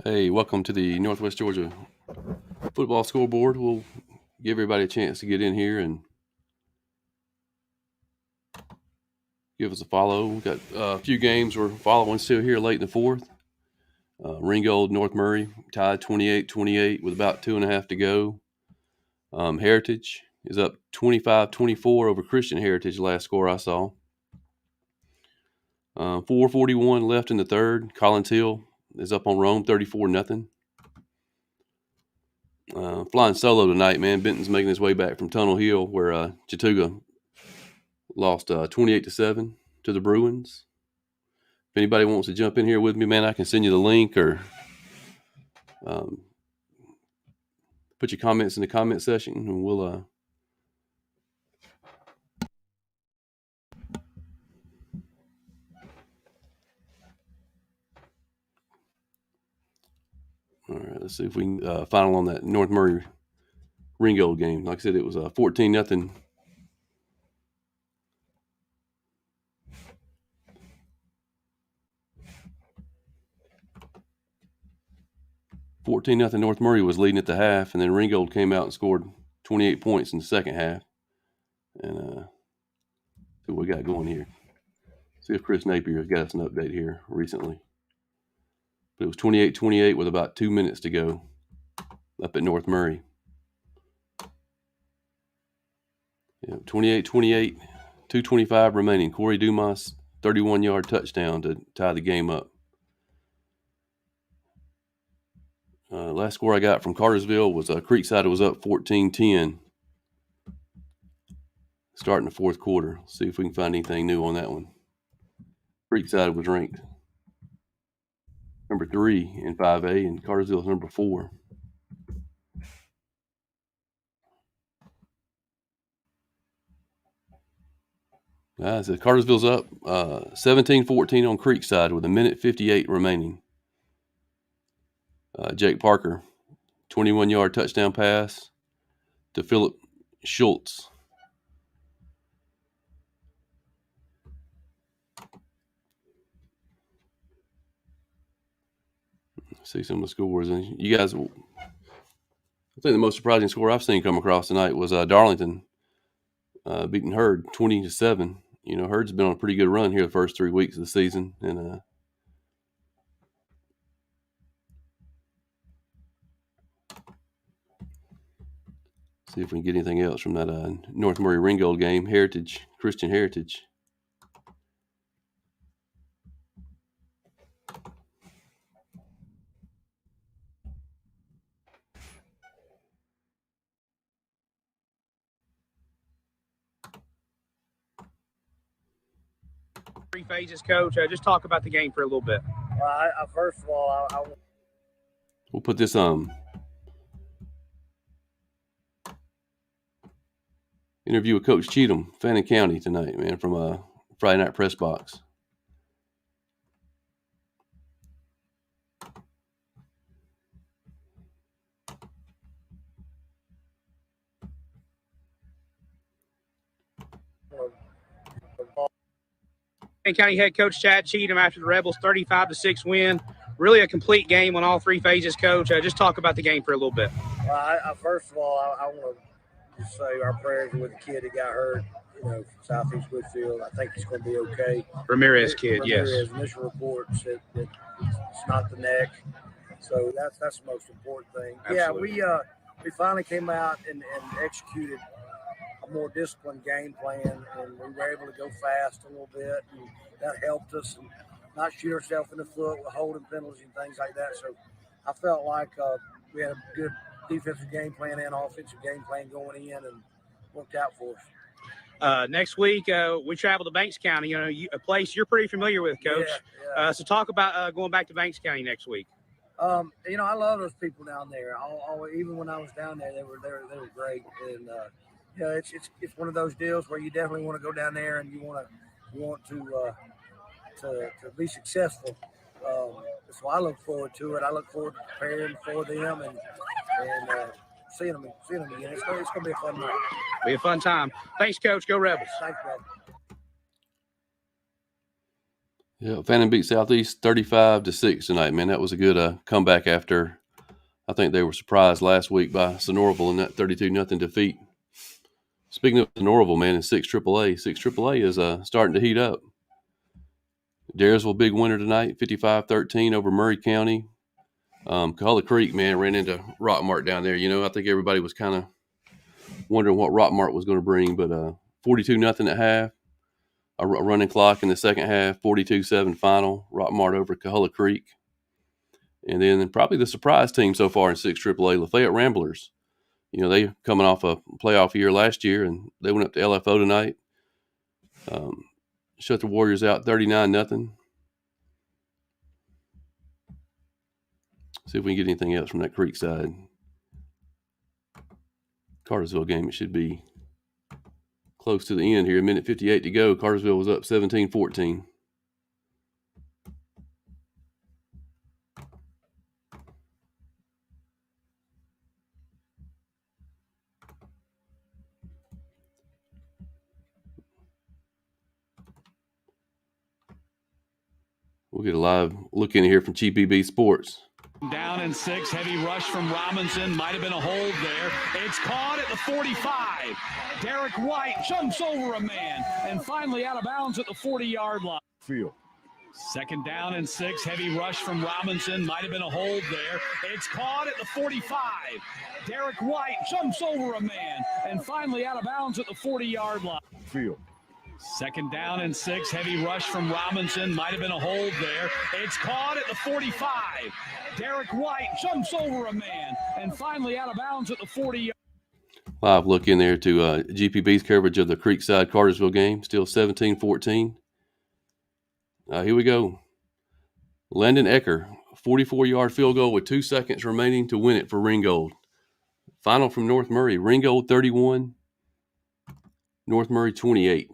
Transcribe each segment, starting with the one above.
Hey, welcome to the Northwest Georgia football scoreboard. We'll give everybody a chance to get in here and give us a follow. We've got a few games we're following still here late in the fourth. Ringgold, North Murray tied 28-28 with about 2.5 to go. Heritage is up 25-24 over Christian Heritage, last score I saw. 4:41 left in the third. Collins Hill is up on Rome 34-0. Flying solo tonight, man. Benton's making his way back from Tunnel Hill, where Chattooga lost 28-7 to the Bruins. If anybody wants to jump in here with me, man, I can send you the link or put your comments in the comment section, and we'll all right, let's see if we can final on that North Murray Ringgold game. Like I said, it was 14-0. 14-0 North Murray was leading at the half, and then Ringgold came out and scored 28 points in the second half. And see what we got going here. See if Chris Napier has got us an update here recently. But it was 28-28 with about 2 minutes to go up at North Murray. Yeah, 28-28, 2:25 remaining. Corey Dumas, 31-yard touchdown to tie the game up. Last score I got from Cartersville was Creekside was up 14-10 starting the fourth quarter. See if we can find anything new on that one. Creekside was ranked number 3 in 5A, and Cartersville's number 4. So Cartersville's up 17-14 on Creekside with 1:58 remaining. Jake Parker, 21-yard touchdown pass to Philip Schultz. See some of the scores. And you guys, I think the most surprising score I've seen come across tonight was Darlington beating Hurd 20-7. You know, Hurd's been on a pretty good run here the first 3 weeks of the season, and see if we can get anything else from that North Murray Ringgold game. Christian Heritage. Three phases, Coach. Just talk about the game for a little bit. First of all, We'll put this interview with Coach Cheatham, Fannin County tonight, man, from a Friday Night Press Box. Fannin County head coach Chad Cheatham after the Rebels 35-6 win. Really a complete game on all three phases, Coach. Just talk about the game for a little bit. First of all, I want to just say our prayers with the kid that got hurt, from Southeast Woodfield. I think he's going to be okay. Ramirez kid, yes. Initial reports that it's not the neck. So that's the most important thing. Absolutely. Yeah, we finally came out and executed a more disciplined game plan, and we were able to go fast a little bit, and that helped us and not shoot ourselves in the foot with holding penalties and things like that. So I felt like we had a good defensive game plan and offensive game plan going in, and worked out for us. Next week, we travel to Banks County, a place you're pretty familiar with, Coach. Yeah. So talk about going back to Banks County next week. I love those people down there. Even when I was down there, they were great. And it's one of those deals where you definitely want to go down there and you want to be successful. So I look forward to it. I look forward to preparing for them and seeing them again. It's going to be a fun night. Be a fun time. Thanks, Coach. Go Rebels. Thanks, brother. Yeah, Fannin beat Southeast 35-6 tonight, man. That was a good comeback after I think they were surprised last week by Sonoraville in that 32-0 defeat. Speaking of Sonoraville, man, in 6 AAA. 6 AAA is starting to heat up. Daresville, big winner tonight, 55-13 over Murray County. Cahulla Creek, man, ran into Rockmart down there. You know, I think everybody was kind of wondering what Rockmart was going to bring, but 42-0 at half. A running clock in the second half, 42-7 final. Rockmart over Cahulla Creek. And then probably the surprise team so far in 6 AAA, Lafayette Ramblers. You know, they coming off a playoff year last year, and they went up to LFO tonight. Shut the Warriors out 39-0. See if we can get anything else from that Creek side. Cartersville game, it should be close to the end here. 1:58 to go. Cartersville was up 17-14. We'll get a live look in here from GPB Sports. Down in 6, heavy rush from Robinson. Might have been a hold there. It's caught at the 45. Derek White jumps over a man and finally out of bounds at the 40-yard line. Field. Second down and 6, heavy rush from Robinson. Might have been a hold there. It's caught at the 45. Derek White jumps over a man and finally out of bounds at the 40-yard line. Field. Second down and 6, heavy rush from Robinson. Might have been a hold there. It's caught at the 45. Derek White jumps over a man and finally out of bounds at the 40. Live look in there to GPB's coverage of the Creekside Cartersville game. Still 17-14. Here we go. Landon Ecker, 44-yard field goal with 2 seconds remaining to win it for Ringgold. Final from North Murray. Ringgold 31, North Murray 28.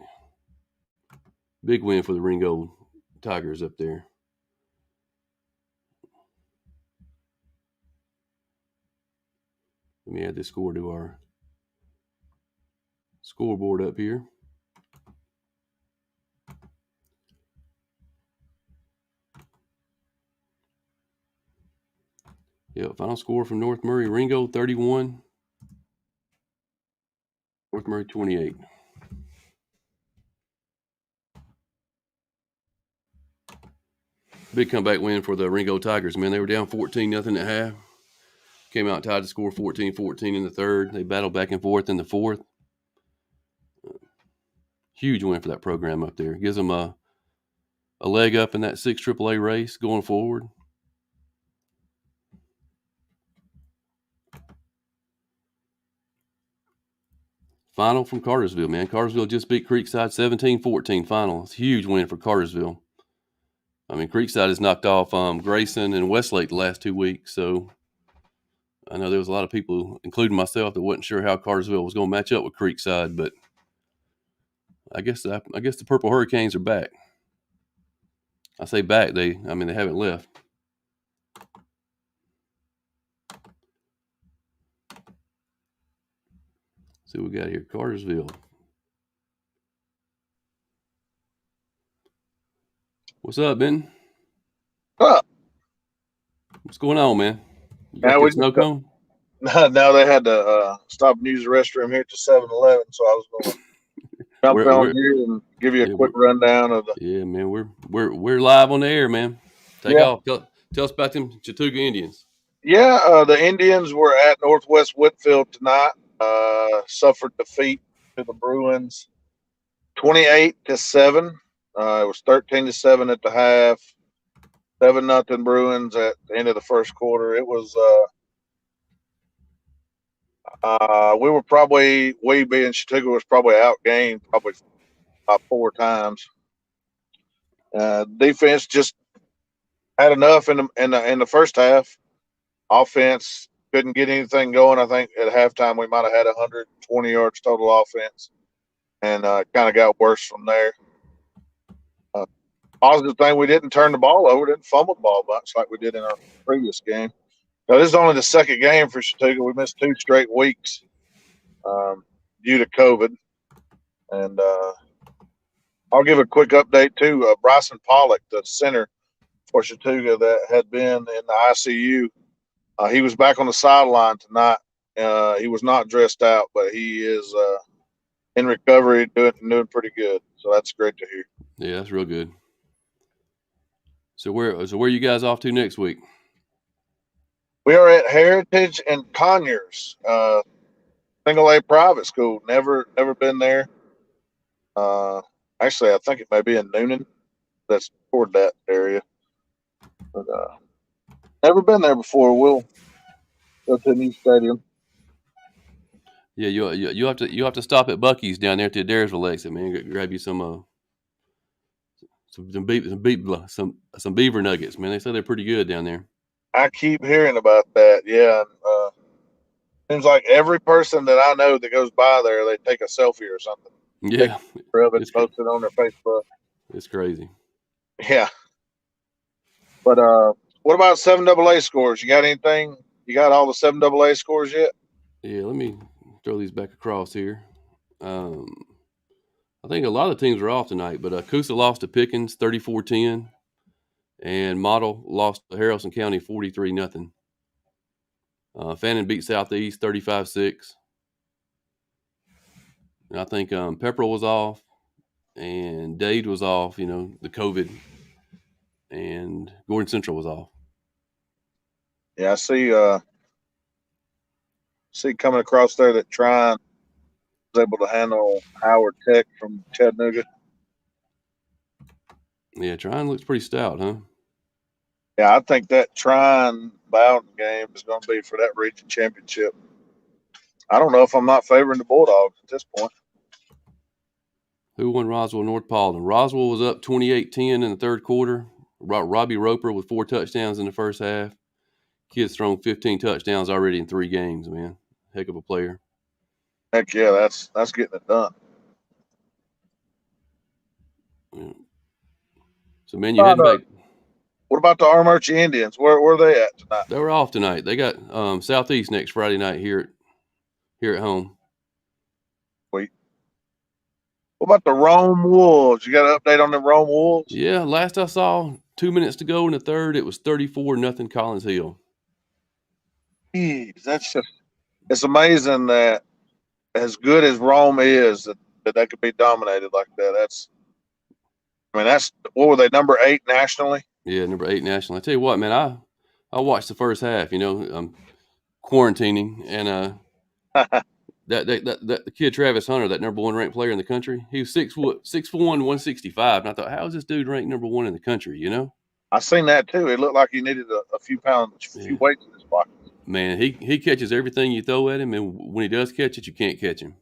Big win for the Ringgold Tigers up there. Let me add this score to our scoreboard up here. Yeah, final score from North Murray. Ringgold 31, North Murray 28. Big comeback win for the Ringgold Tigers, man. They were down 14-0 at half. Came out tied to score 14-14 in the third. They battled back and forth in the fourth. Huge win for that program up there. Gives them a leg up in that 6 AAA race going forward. Final from Cartersville, man. Cartersville just beat Creekside 17-14 final. It's a huge win for Cartersville. I mean, Creekside has knocked off Grayson and Westlake the last 2 weeks, so I know there was a lot of people, including myself, that wasn't sure how Cartersville was going to match up with Creekside, but I guess the Purple Hurricanes are back. I say back, they haven't left. See what we got here. Cartersville. What's up, Ben? Huh. What's going on, man? You Now got we your snow cone? Now they had to stop and use the restroom here at the 7-Eleven, so I was going to jump on here and give you a quick rundown of the. Yeah, man, we're live on the air, man. Take off. Tell us about them Chattooga Indians. Yeah, the Indians were at Northwest Whitfield tonight. Suffered defeat to the Bruins, 28-7. It was 13-7 at the half. 7-0 Bruins at the end of the first quarter. It was we being Chattooga was probably outgained about 4 times. Defense just had enough in the first half. Offense couldn't get anything going. I think at halftime we might have had 120 yards total offense, and kind of got worse from there. Positive thing, we didn't turn the ball over, didn't fumble the ball much like we did in our previous game. So this is only the second game for Chattooga. We missed 2 straight weeks due to COVID, and I'll give a quick update too. Bryson Pollock, the center for Chattooga that had been in the ICU, he was back on the sideline tonight. He was not dressed out, but he is in recovery, doing pretty good. So that's great to hear. Yeah, that's real good. So where you guys off to next week? We are at Heritage and Conyers, single A private school. Never been there. Actually, I think it may be in Noonan. That's toward that area. But never been there before. We'll go to a new stadium. Yeah, you have to stop at Bucky's down there at the Adairsville exit, man. Grab you some beaver nuggets, man. They say they're pretty good down there. I keep hearing about that. Yeah. Seems like every person that I know that goes by there, they take a selfie or something. Yeah, It's posted on their Facebook. It's crazy. Yeah. But what about 7AA scores? You got anything? You got all the 7AA scores yet? Yeah, let me throw these back across here. I think a lot of teams are off tonight, but Coosa lost to Pickens 34-10, and Model lost to Haralson County 43-0. Fannin beat Southeast 35-6. And I think Pepperell was off, and Dade was off, the COVID, and Gordon Central was off. Yeah, I see coming across there that Trine was able to handle Howard Tech from Chattanooga. Yeah, Trine looks pretty stout, huh? Yeah, I think that Trine Bowden game is going to be for that region championship. I don't know if I'm not favoring the Bulldogs at this point. Who won Roswell North Paulden? Roswell was up 28-10 in the third quarter. Robbie Roper with 4 touchdowns in the first half. Kid's thrown 15 touchdowns already in 3 games, man. Heck of a player. Heck yeah, that's getting it done. Yeah. So, man, you heading back. What about the Armurchie Indians? Where are they at tonight? They were off tonight. They got Southeast next Friday night here at home. Wait. What about the Rome Wolves? You got an update on the Rome Wolves? Yeah, last I saw, 2 minutes to go in the third, it was 34-0 Collins Hill. Jeez, it's amazing that as good as Rome is, that could be dominated like that. That's what were they, number 8 nationally? Yeah, number 8 nationally. I tell you what, man, I watched the first half. I'm quarantining, and that kid Travis Hunter, that number 1 ranked player in the country, he was 6'1", 165, and I thought, how is this dude ranked number 1 in the country? I seen that too. It looked like he needed a few pounds, a few weights in his pocket. Man, he catches everything you throw at him, and when he does catch it, you can't catch him.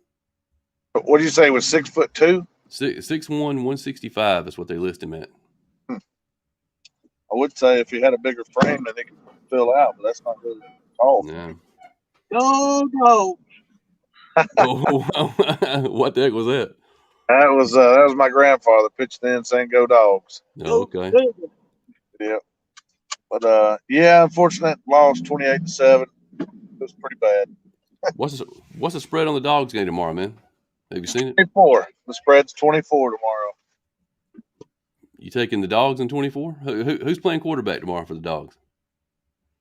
But what did you say? He was 6'2"? 6'1", 165 is what they list him at. I would say if he had a bigger frame, then he could fill out, but that's not really tall. Yeah. No. What the heck was that? That was my grandfather pitched in saying "Go Dogs." Oh, okay. Yeah. But unfortunate loss 28-7. It was pretty bad. What's the spread on the Dogs game tomorrow, man? Have you seen it? 24. The spread's 24 tomorrow. You taking the Dogs in 24? Who's playing quarterback tomorrow for the Dogs?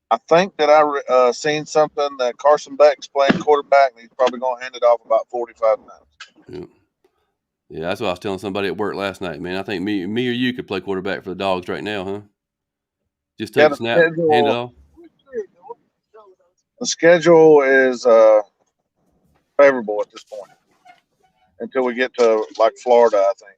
I think that I seen something that Carson Beck's playing quarterback, and he's probably going to hand it off about 45 times. Yeah, that's what I was telling somebody at work last night, man. I think me or you could play quarterback for the Dogs right now, huh? Just take a snap, hand it off. The schedule is favorable at this point until we get to like Florida, I think.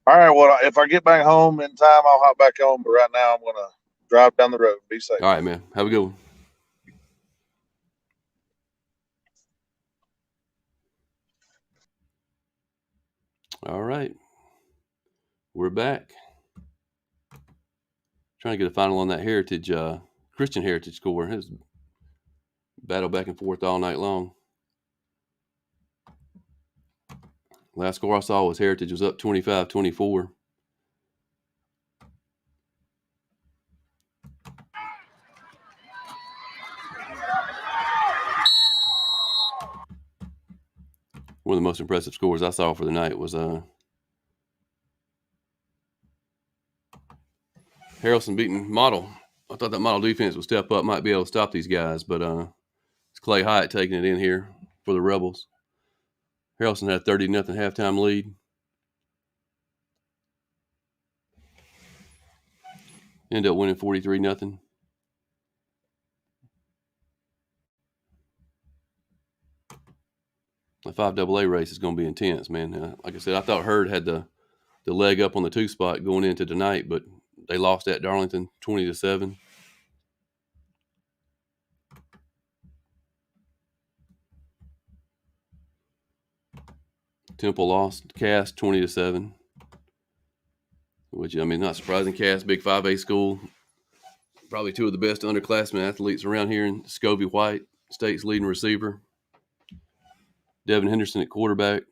All right, well, if I get back home in time, I'll hop back on. But right now, I'm going to drive down the road. Be safe. All right, man. Have a good one. All right. We're back. Trying to get a final on that Heritage, Christian Heritage score. It was battle back and forth all night long. Last score I saw was Heritage was up 25-24. one of the most impressive scores I saw for the night was Harrelson beating Model. I thought that Model defense would step up, might be able to stop these guys, but it's Clay Hyatt taking it in here for the Rebels. Harrelson had 30-0 halftime lead. Ended up winning 43-0. The 5AA race is going to be intense, man. Like I said, I thought Hurd had the leg up on the 2 spot going into tonight, but they lost at Darlington 20-7. Temple lost Cass 20-7, which, I mean, not surprising. Cass, big 5A school, probably 2 of the best underclassmen athletes around here in Scobie White, state's leading receiver. Devin Henderson at quarterback.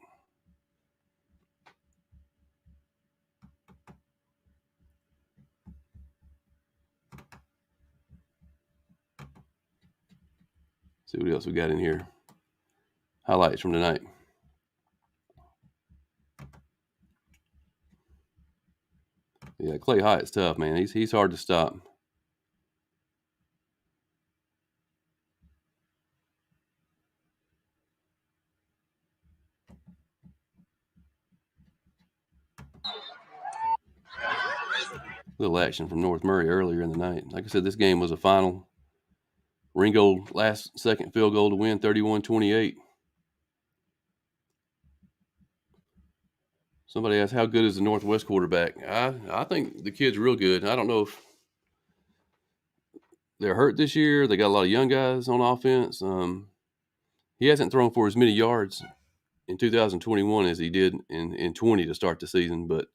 See what else we got in here. Highlights from tonight. Yeah, Clay Hyatt's tough, man. He's hard to stop. Little action from North Murray earlier in the night. Like I said, this game was a final. Ringgold last second field goal to win, 31-28. Somebody asked, how good is the Northwest quarterback? I think the kid's real good. I don't know if they're hurt this year. They got a lot of young guys on offense. He hasn't thrown for as many yards in 2021 as he did in 20 to start the season, but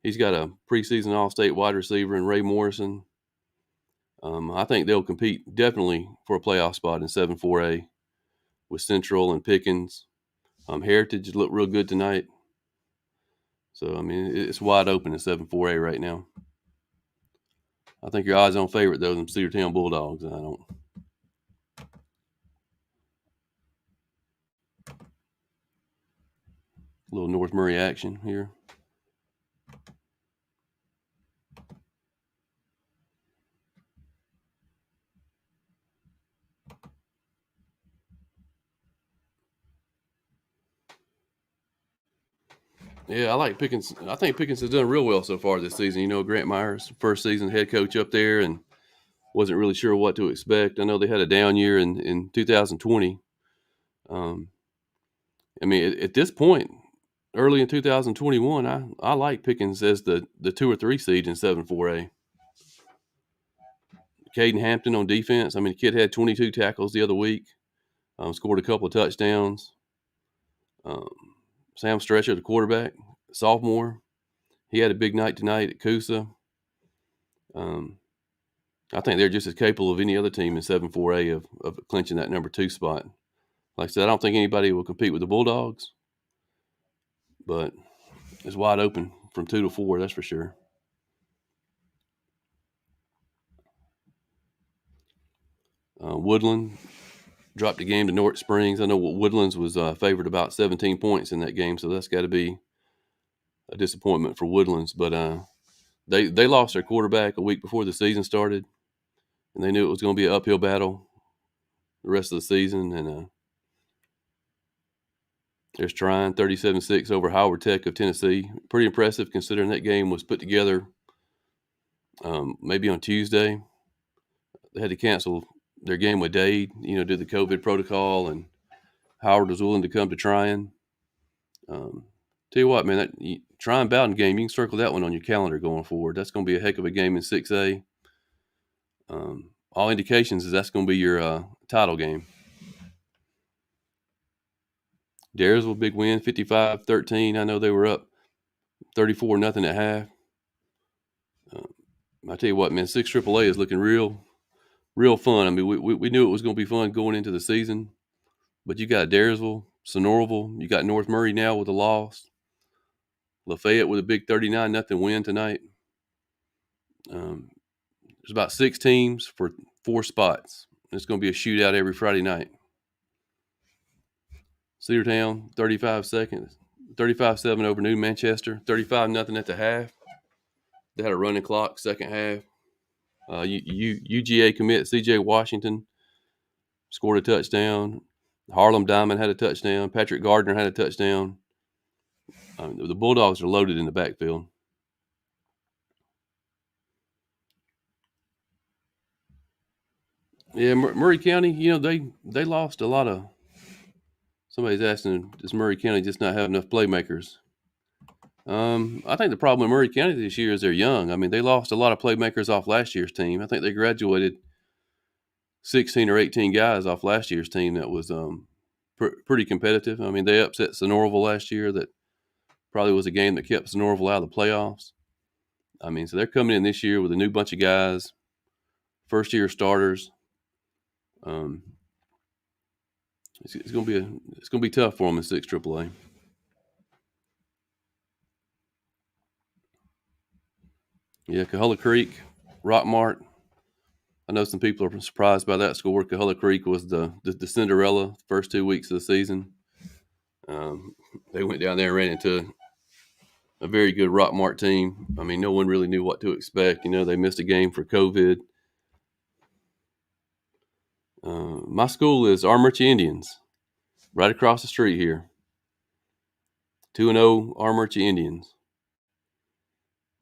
he's got a preseason All-State wide receiver in Ray Morrison. I think they'll compete definitely for a playoff spot in 7-4A with Central and Pickens. Heritage looked real good tonight. So, I mean, it's wide open in 7-4A right now. I think your odds-on favorite, though, them Cedartown Bulldogs. I don't. A little North Murray action here. Yeah, I like Pickens. I think Pickens has done real well so far this season. You know, Grant Myers, first season head coach up there, and wasn't really sure what to expect. I know they had a down year in 2020. I mean, at this point, early in 2021, I like Pickens as the 2 or 3 seed in 7-4A. Caden Hampton on defense. I mean, the kid had 22 tackles the other week, scored a couple of touchdowns. Sam Stretcher, the quarterback, sophomore. He had a big night tonight at Coosa. I think they're just as capable of any other team in 7-4A of clinching that number 2 spot. Like I said, I don't think anybody will compete with the Bulldogs, but it's wide open from 2 to 4, that's for sure. Woodland dropped the game to North Springs. I know Woodlands was favored about 17 points in that game, so that's got to be a disappointment for Woodlands. But they lost their quarterback a week before the season started, and they knew it was going to be an uphill battle the rest of the season. And there's trying 37-6 over Howard Tech of Tennessee. Pretty impressive considering that game was put together maybe on Tuesday. They had to cancel their game with Dade, due to the COVID protocol, and Howard was willing to come to Tryon. Tell you what, man, that Tryon Bowden game, you can circle that one on your calendar going forward. That's going to be a heck of a game in 6A. All indications is that's going to be your title game. Daresville, big win, 55-13. I know they were up 34-0 at half. I tell you what, man, 6 AAA is looking real fun. I mean, we knew it was going to be fun going into the season, but you got Daresville, Sonoraville, you got North Murray now with a loss, Lafayette with a big 39-0 win tonight. There's about 6 teams for 4 spots. It's going to be a shootout every Friday night. Cedartown, 35-7 over New Manchester, 35-0 at the half. They had a running clock second half. UGA commit C.J. Washington scored a touchdown. Harlem Diamond had a touchdown. Patrick Gardner had a touchdown. The Bulldogs are loaded in the backfield. Yeah, Murray County, they lost a lot of – somebody's asking, does Murray County just not have enough playmakers? I think the problem with Murray County this year is they're young. I mean, they lost a lot of playmakers off last year's team. I think they graduated 16 or 18 guys off last year's team that was pretty competitive. I mean, they upset Sonoraville last year. That probably was a game that kept Sonoraville out of the playoffs. I mean, so they're coming in this year with a new bunch of guys, first-year starters. It's going to be tough for them in 6 AAA. Yeah, Coahulla Creek, Rockmart. I know some people are surprised by that score. Coahulla Creek was the Cinderella first 2 weeks of the season. They went down there and ran into a very good Rockmart team. I mean, no one really knew what to expect. They missed a game for COVID. My school is Armurchie Indians, right across the street here. 2-0 Armurchie Indians.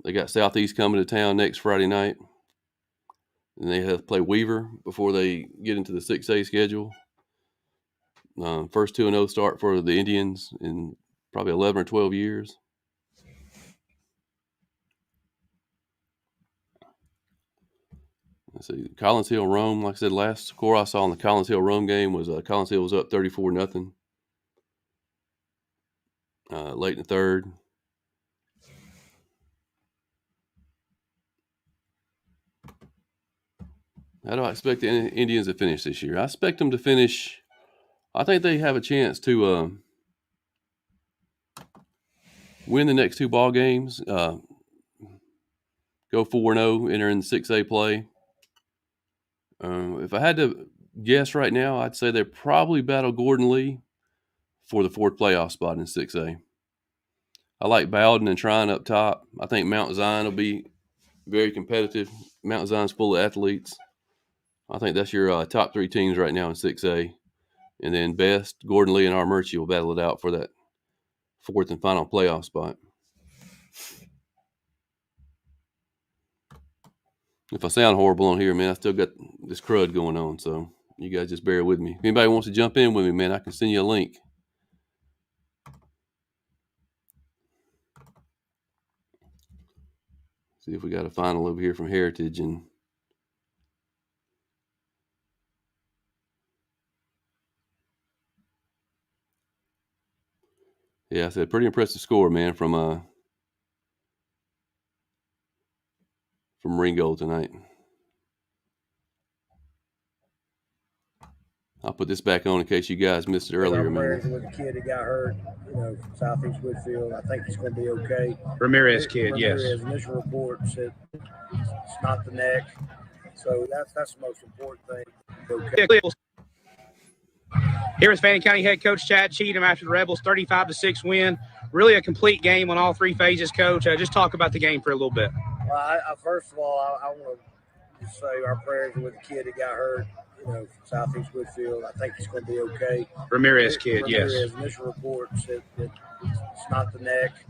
They got Southeast coming to town next Friday night. And they have to play Weaver before they get into the 6A schedule. First 2-0 start for the Indians in probably 11 or 12 years. Let's see, Collins Hill Rome. Like I said, last score I saw in the Collins Hill Rome game was Collins Hill was up 34-0 late in the third. How do I expect the Indians to finish this year? I expect them to finish. I think they have a chance to win the next 2 ball games. Go 4-0, enter in the 6A play. If I had to guess right now, I'd say they probably battle Gordon Lee for the 4th playoff spot in 6A. I like Bowden and Trine up top. I think Mount Zion will be very competitive. Mount Zion's full of athletes. I think that's your top 3 teams right now in 6A. And then Best, Gordon Lee, and Armurchie will battle it out for that 4th and final playoff spot. If I sound horrible on here, man, I still got this crud going on, so you guys just bear with me. If anybody wants to jump in with me, man, I can send you a link. See if we got a final over here from Heritage. And yeah, I said pretty impressive score, man, from Ringgold tonight. I'll put this back on in case you guys missed it earlier, man. With the kid that got hurt, Southeast Woodfield, I think he's going to be okay. Ramirez kid, yes. Initial report said it's not the neck, so that's the most important thing. Okay. Here is Fannin County head coach Chad Cheatham after the Rebels' 35-6 win. Really a complete game on all 3 phases, Coach. Just talk about the game for a little bit. Well, first of all, I want to just say our prayers are with the kid that got hurt. Southeast Woodfield, I think he's going to be okay. Ramirez kid, yes. Initial report said that it's not the neck,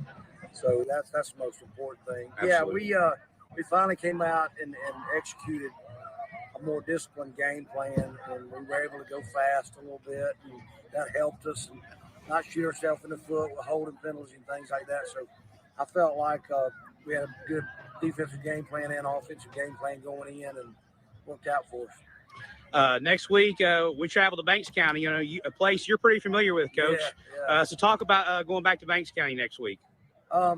so that's the most important thing. Absolutely. Yeah, we finally came out and executed a more disciplined game plan, and we were able to go fast a little bit, and that helped us and not shoot ourselves in the foot with holding penalties and things like that. So I felt like we had a good defensive game plan and offensive game plan going in, and worked out for us. Next week, we travel to Banks County, a place you're pretty familiar with, Coach. Yeah. So talk about going back to Banks County next week. I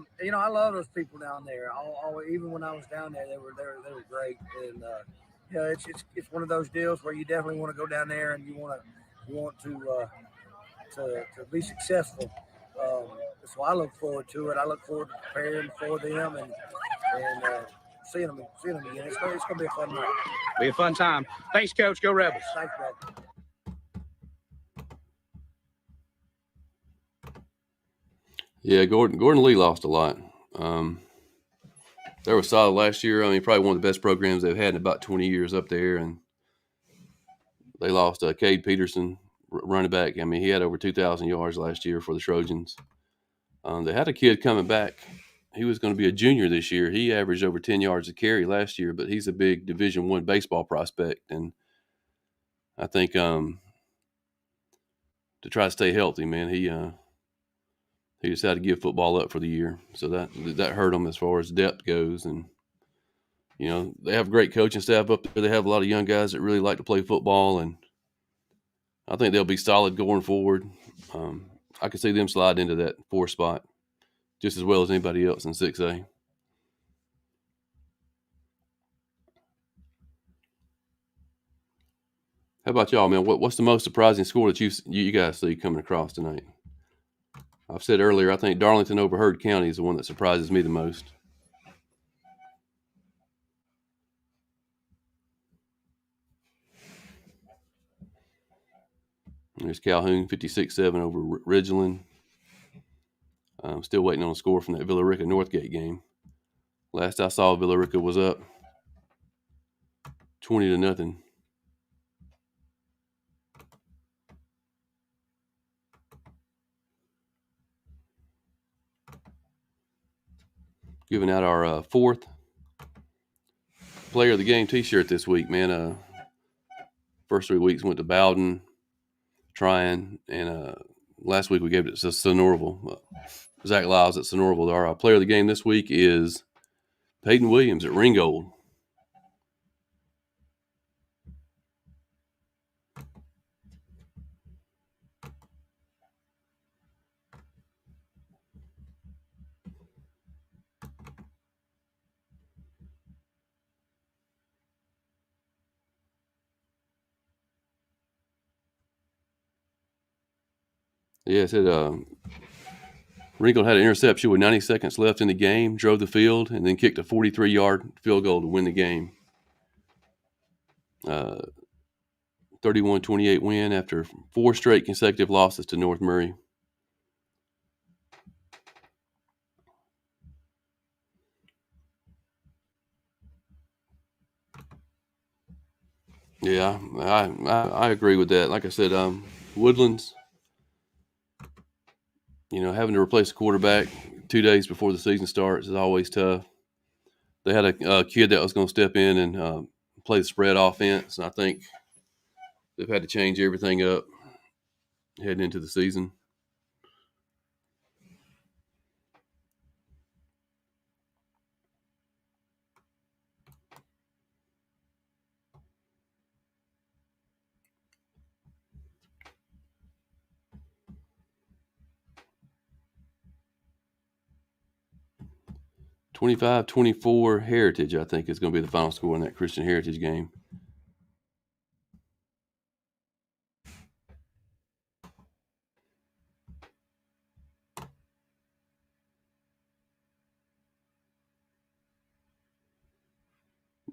love those people down there. Even when I was down there, they were great. And it's one of those deals where you definitely want to go down there and you want to be successful. So I look forward to it. I look forward to preparing for them and seeing them again. It's going to be a fun night. Be a fun time. Thanks, Coach. Go Rebels. Thanks, brother. Yeah, Gordon Lee lost a lot. They were solid last year. I mean, probably one of the best programs they've had in about 20 years up there. And they lost Cade Peterson, running back. I mean, he had over 2,000 yards last year for the Trojans. They had a kid coming back. He was going to be a junior this year. He averaged over 10 yards a carry last year, but he's a big Division I baseball prospect. And I think to try to stay healthy, man, he decided to give football up for the year. So that hurt him as far as depth goes. And, you know, they have a great coaching staff up there. They have a lot of young guys that really like to play football, and I think they'll be solid going forward. I could see them slide into that 4 spot just as well as anybody else in 6A. How about y'all, man? What's the most surprising score that you guys see coming across tonight? I've said earlier, I think Darlington over Heard County is the one that surprises me the most. There's Calhoun 56-7 over Ridgeland. I'm still waiting on a score from that Villarica Northgate game. Last I saw, Villarica was up 20-0. Giving out our 4th Player of the Game T-shirt this week, man. First 3 weeks went to Bowden, Tryon, and last week we gave it to Sonoraville. Zach Lyles at Sonoraville. Our Player of the Game this week is Peyton Williams at Ringgold. Yeah, it said Ringgold had an interception with 90 seconds left in the game, drove the field, and then kicked a 43-yard field goal to win the game. 31-28 win after 4 straight consecutive losses to North Murray. Yeah, I agree with that. Like I said, Woodlands, you know, having to replace a quarterback 2 days before the season starts is always tough. They had a kid that was going to step in and play the spread offense, and I think they've had to change everything up heading into the season. (25-24) Heritage, I think, is going to be the final score in that Christian Heritage game.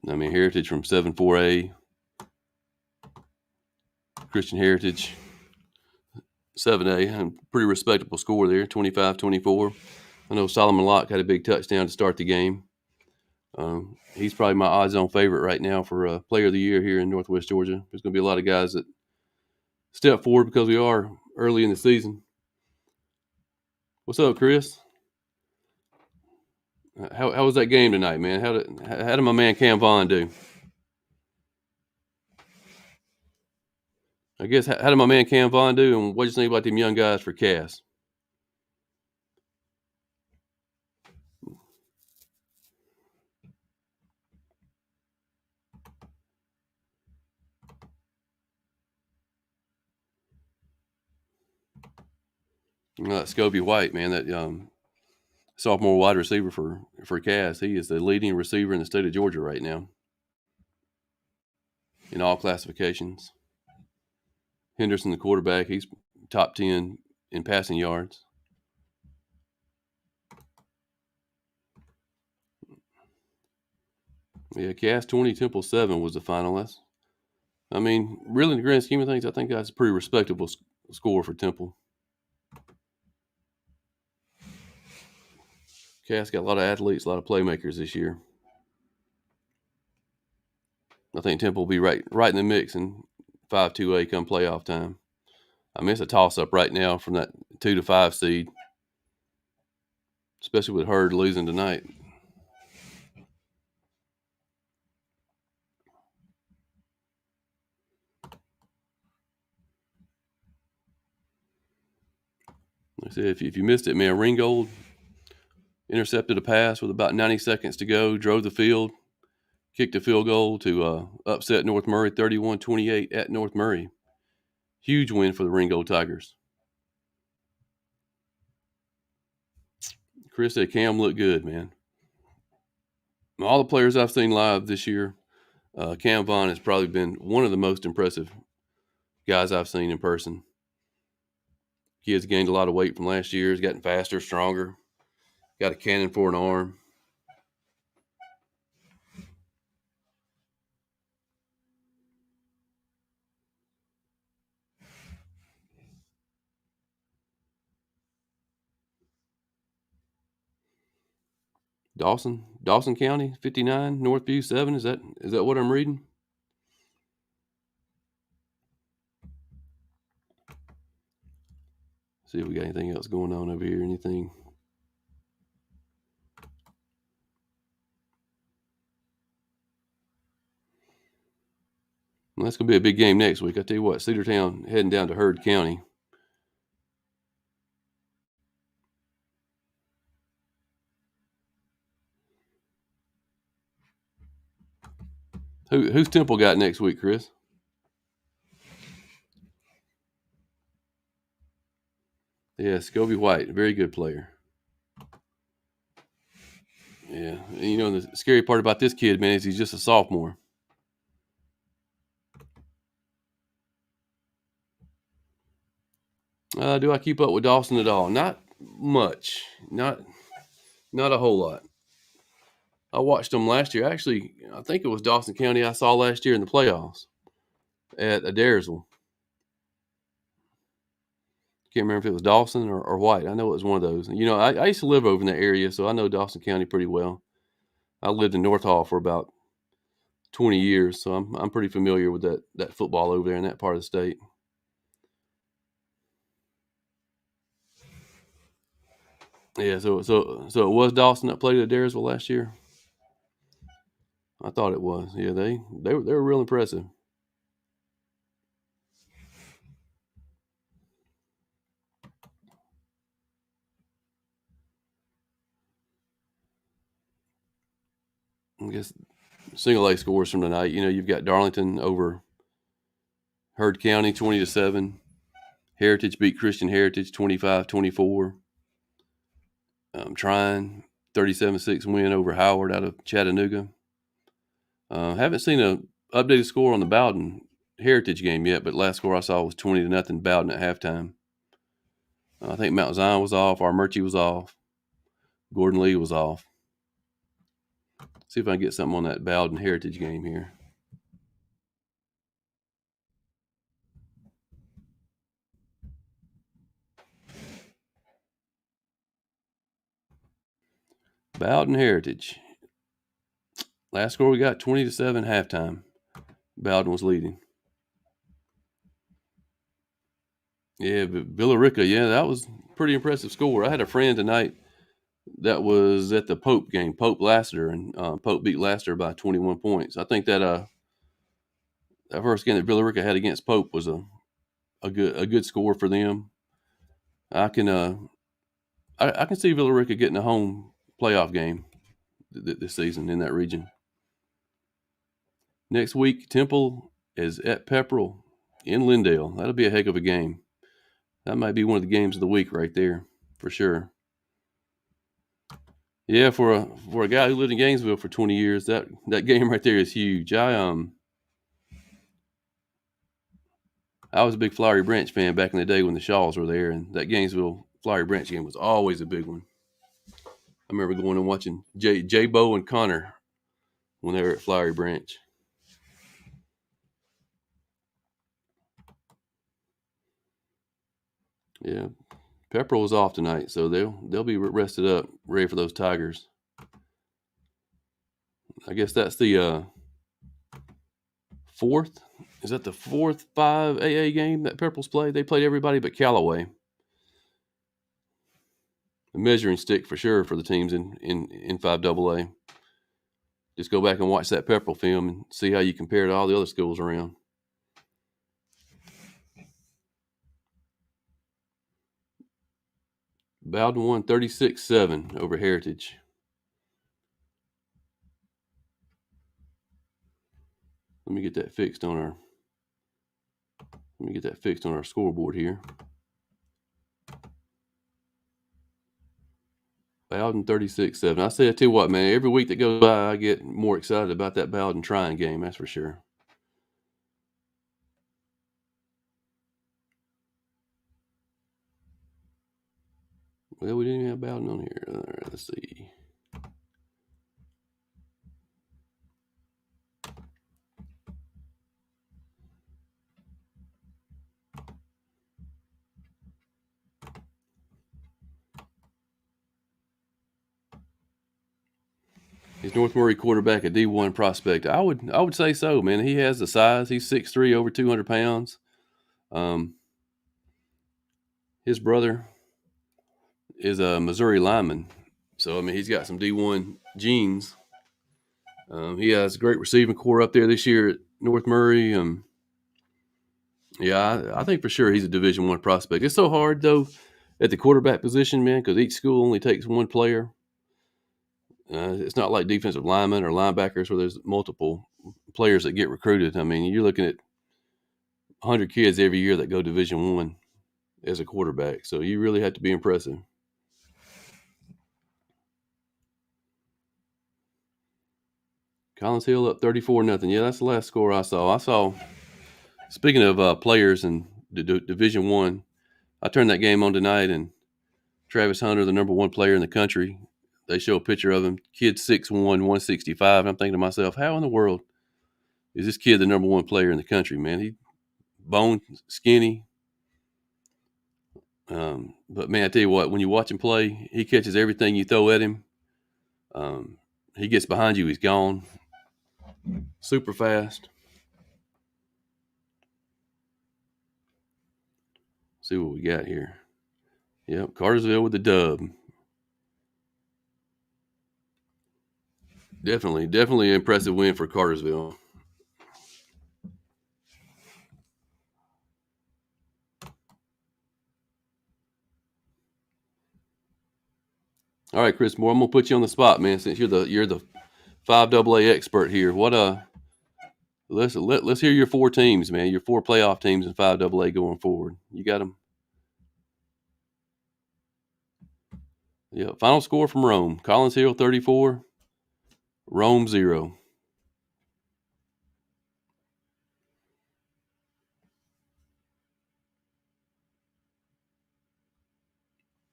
I mean, Heritage from 7-4A, Christian Heritage 7A, a pretty respectable score there, 25-24. I know Solomon Locke had a big touchdown to start the game. He's probably my odds-on favorite right now for Player of the Year here in Northwest Georgia. There's going to be a lot of guys that step forward because we are early in the season. What's up, Chris? How was that game tonight, man? How did my man Cam Vaughn do? I guess, how did my man Cam Vaughn do, and what do you think about them young guys for Cass? You know, that Scobie White, man, that sophomore wide receiver for Cass, he is the leading receiver in the state of Georgia right now in all classifications. Henderson, the quarterback, he's top 10 in passing yards. Yeah, Cass 20, Temple 7 was the final. I mean, really, in the grand scheme of things, I think that's a pretty respectable score for Temple. Cass got a lot of athletes, a lot of playmakers this year. I think Temple will be right in the mix in 5-2A come playoff time. I mean, it's a toss-up right now from that 2 to 5 seed, especially with Hurd losing tonight. Like I said, if you missed it, man, Ringgold intercepted a pass with about 90 seconds to go, drove the field, kicked a field goal to upset North Murray 31-28 at North Murray. Huge win for the Ringgold Tigers. Chris said Cam looked good, man. All the players I've seen live this year, Cam Vaughn has probably been one of the most impressive guys I've seen in person. Kid's gained a lot of weight from last year. He's gotten faster, stronger. Got a cannon for an arm. Dawson County, 59, Northview 7. Is that what I'm reading? See if we got anything else going on over here. Anything? Well, that's going to be a big game next week. I tell you what, Cedartown heading down to Hurd County. Who's Temple got next week, Chris? Yeah, Scobie White, very good player. Yeah, and you know, the scary part about this kid, man, is he's just a sophomore. Do I keep up with Dawson at all? Not much. Not a whole lot. I watched them last year. Actually, I think it was Dawson County I saw last year in the playoffs at Adairsville. Can't remember if it was Dawson or White. I know it was one of those. You know, I used to live over in that area, so I know Dawson County pretty well. I lived in North Hall for about 20 years, so I'm pretty familiar with that football over there in that part of the state. Yeah, so it was Dawson that played at Adairsville last year. I thought it was. Yeah, they were real impressive. I guess single A scores from tonight. You know, you've got Darlington over Hurd County 20-7. Heritage beat Christian Heritage 25-24. Trine 37-6 win over Howard out of Chattanooga. Haven't seen a updated score on the Bowden Heritage game yet, but last score I saw was 20-0 Bowden at halftime. I think Mount Zion was off. Armurchie was off. Gordon Lee was off. See if I can get something on that Bowden Heritage game here. Bowden Heritage. Last score we got 20-7 halftime. Bowden was leading. Yeah, but Villarica, yeah, that was a pretty impressive score. I had a friend tonight that was at the Pope game, Pope Lassiter, and Pope beat Lassiter by 21 points. I think that first game that Villarica had against Pope was a good score for them. I can see Villarica getting a home playoff game this season in that region. Next week, Temple is at Pepperell in Lindale. That'll be a heck of a game. That might be one of the games of the week right there, for sure. Yeah, for a guy who lived in Gainesville for 20 years, that game right there is huge. I was a big Flowery Branch fan back in the day when the Shaws were there, and that Gainesville Flowery Branch game was always a big one. I remember going and watching J Bo and Connor when they were at Flowery Branch. Yeah, Pepperell was off tonight, so they'll be rested up, ready for those Tigers. I guess that's the fourth. Is that the fourth 5AA game that Pepperell's played? They played everybody but Callaway. The measuring stick for sure for the teams in 5AA. Just go back and watch that Pepperell film and see how you compare to all the other schools around. Bowden won 36-7 over Heritage. Let me get that fixed on our scoreboard here. Bowden 36-7. I tell you what, man, every week that goes by, I get more excited about that Bowden trying game, that's for sure. Well, we didn't even have Bowden on here. All right, let's see. Is North Murray quarterback a D1 prospect? I would say so, man. He has the size. He's 6'3", over 200 pounds. His brother is a Missouri lineman. So, I mean, he's got some D1 genes. He has a great receiving core up there this year at North Murray. Yeah, I think for sure he's a Division I prospect. It's so hard, though, at the quarterback position, man, because each school only takes one player. It's not like defensive linemen or linebackers where there's multiple players that get recruited. I mean, you're looking at 100 kids every year that go Division I as a quarterback. So you really have to be impressive. Collins Hill up 34-0. Yeah, that's the last score I saw. Speaking of players in Division I turned that game on tonight, and Travis Hunter, the number 1 player in the country, they show a picture of him. Kid 6'1", 165. And I'm thinking to myself, how in the world is this kid the number 1 player in the country, man? He bone skinny. But, man, I tell you what, when you watch him play, he catches everything you throw at him. He gets behind you, he's gone. Super fast. See what we got here. Yep, Cartersville with the dub. Definitely an impressive win for Cartersville. All right, Chris Moore, I'm gonna put you on the spot, man. Since you're the 5AA expert here, let's hear your 4 teams, man. Your 4 playoff teams in 5AA going forward. You got them. Yeah. Final score from Rome: Collins Hill 34, Rome 0.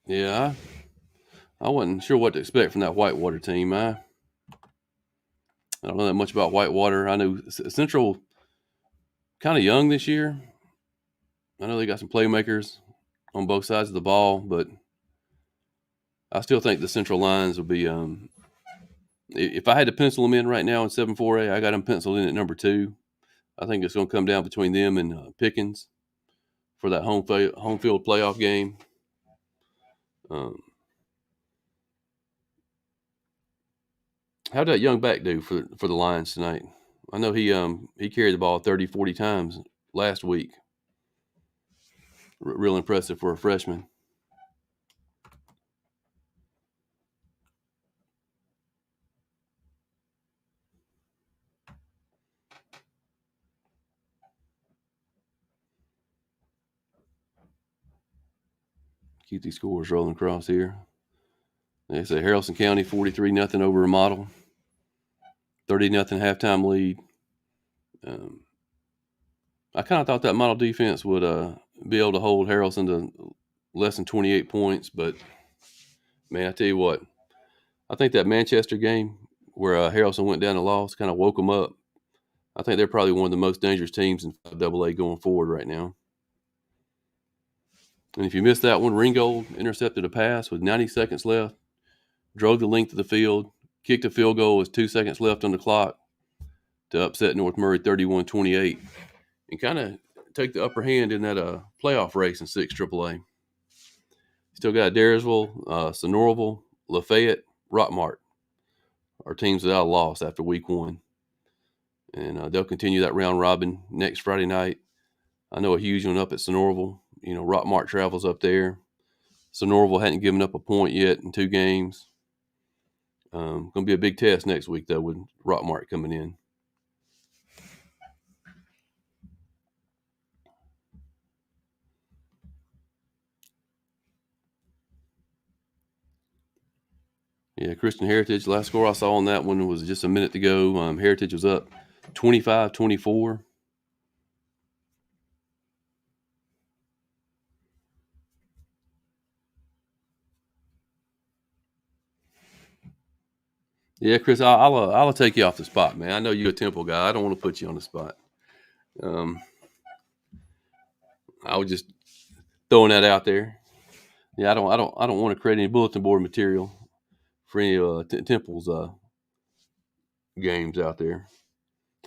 Yeah, I wasn't sure what to expect from that Whitewater team. I don't know that much about Whitewater. I know Central kind of young this year. I know they got some playmakers on both sides of the ball, but I still think the Central Lions will be if I had to pencil them in right now in 7-4A, I got them penciled in at number 2. I think it's going to come down between them and Pickens for that home field playoff game. How'd that young back do for the Lions tonight? I know he carried the ball 30, 40 times last week. Real impressive for a freshman. Keep these scores rolling across here. They say Haralson County 43-0 over a model. 30-0 halftime lead. I kind of thought that model defense would be able to hold Haralson to less than 28 points, but man, I tell you what, I think that Manchester game where Haralson went down and lost kind of woke them up. I think they're probably one of the most dangerous teams in 5AA going forward right now. And if you missed that one, Ringgold intercepted a pass with 90 seconds left, drove the length of the field, kicked a field goal with 2 seconds left on the clock to upset North Murray 31-28 and kind of take the upper hand in that playoff race in 6 AAA. Still got Daresville, Sonoraville, Lafayette, Rockmart, our teams without a loss after week 1. And they'll continue that round robin next Friday night. I know a huge one up at Sonoraville. You know, Rockmart travels up there. Sonoraville hadn't given up a point yet in 2 games. Going to be a big test next week, though, with Rockmart coming in. Yeah, Christian Heritage, last score I saw on that one was just a minute to go. Heritage was up 25-24. Yeah, Chris, I'll take you off the spot, man. I know you're a Temple guy. I don't want to put you on the spot. I was just throwing that out there. Yeah, I don't want to create any bulletin board material for any Temple's games out there.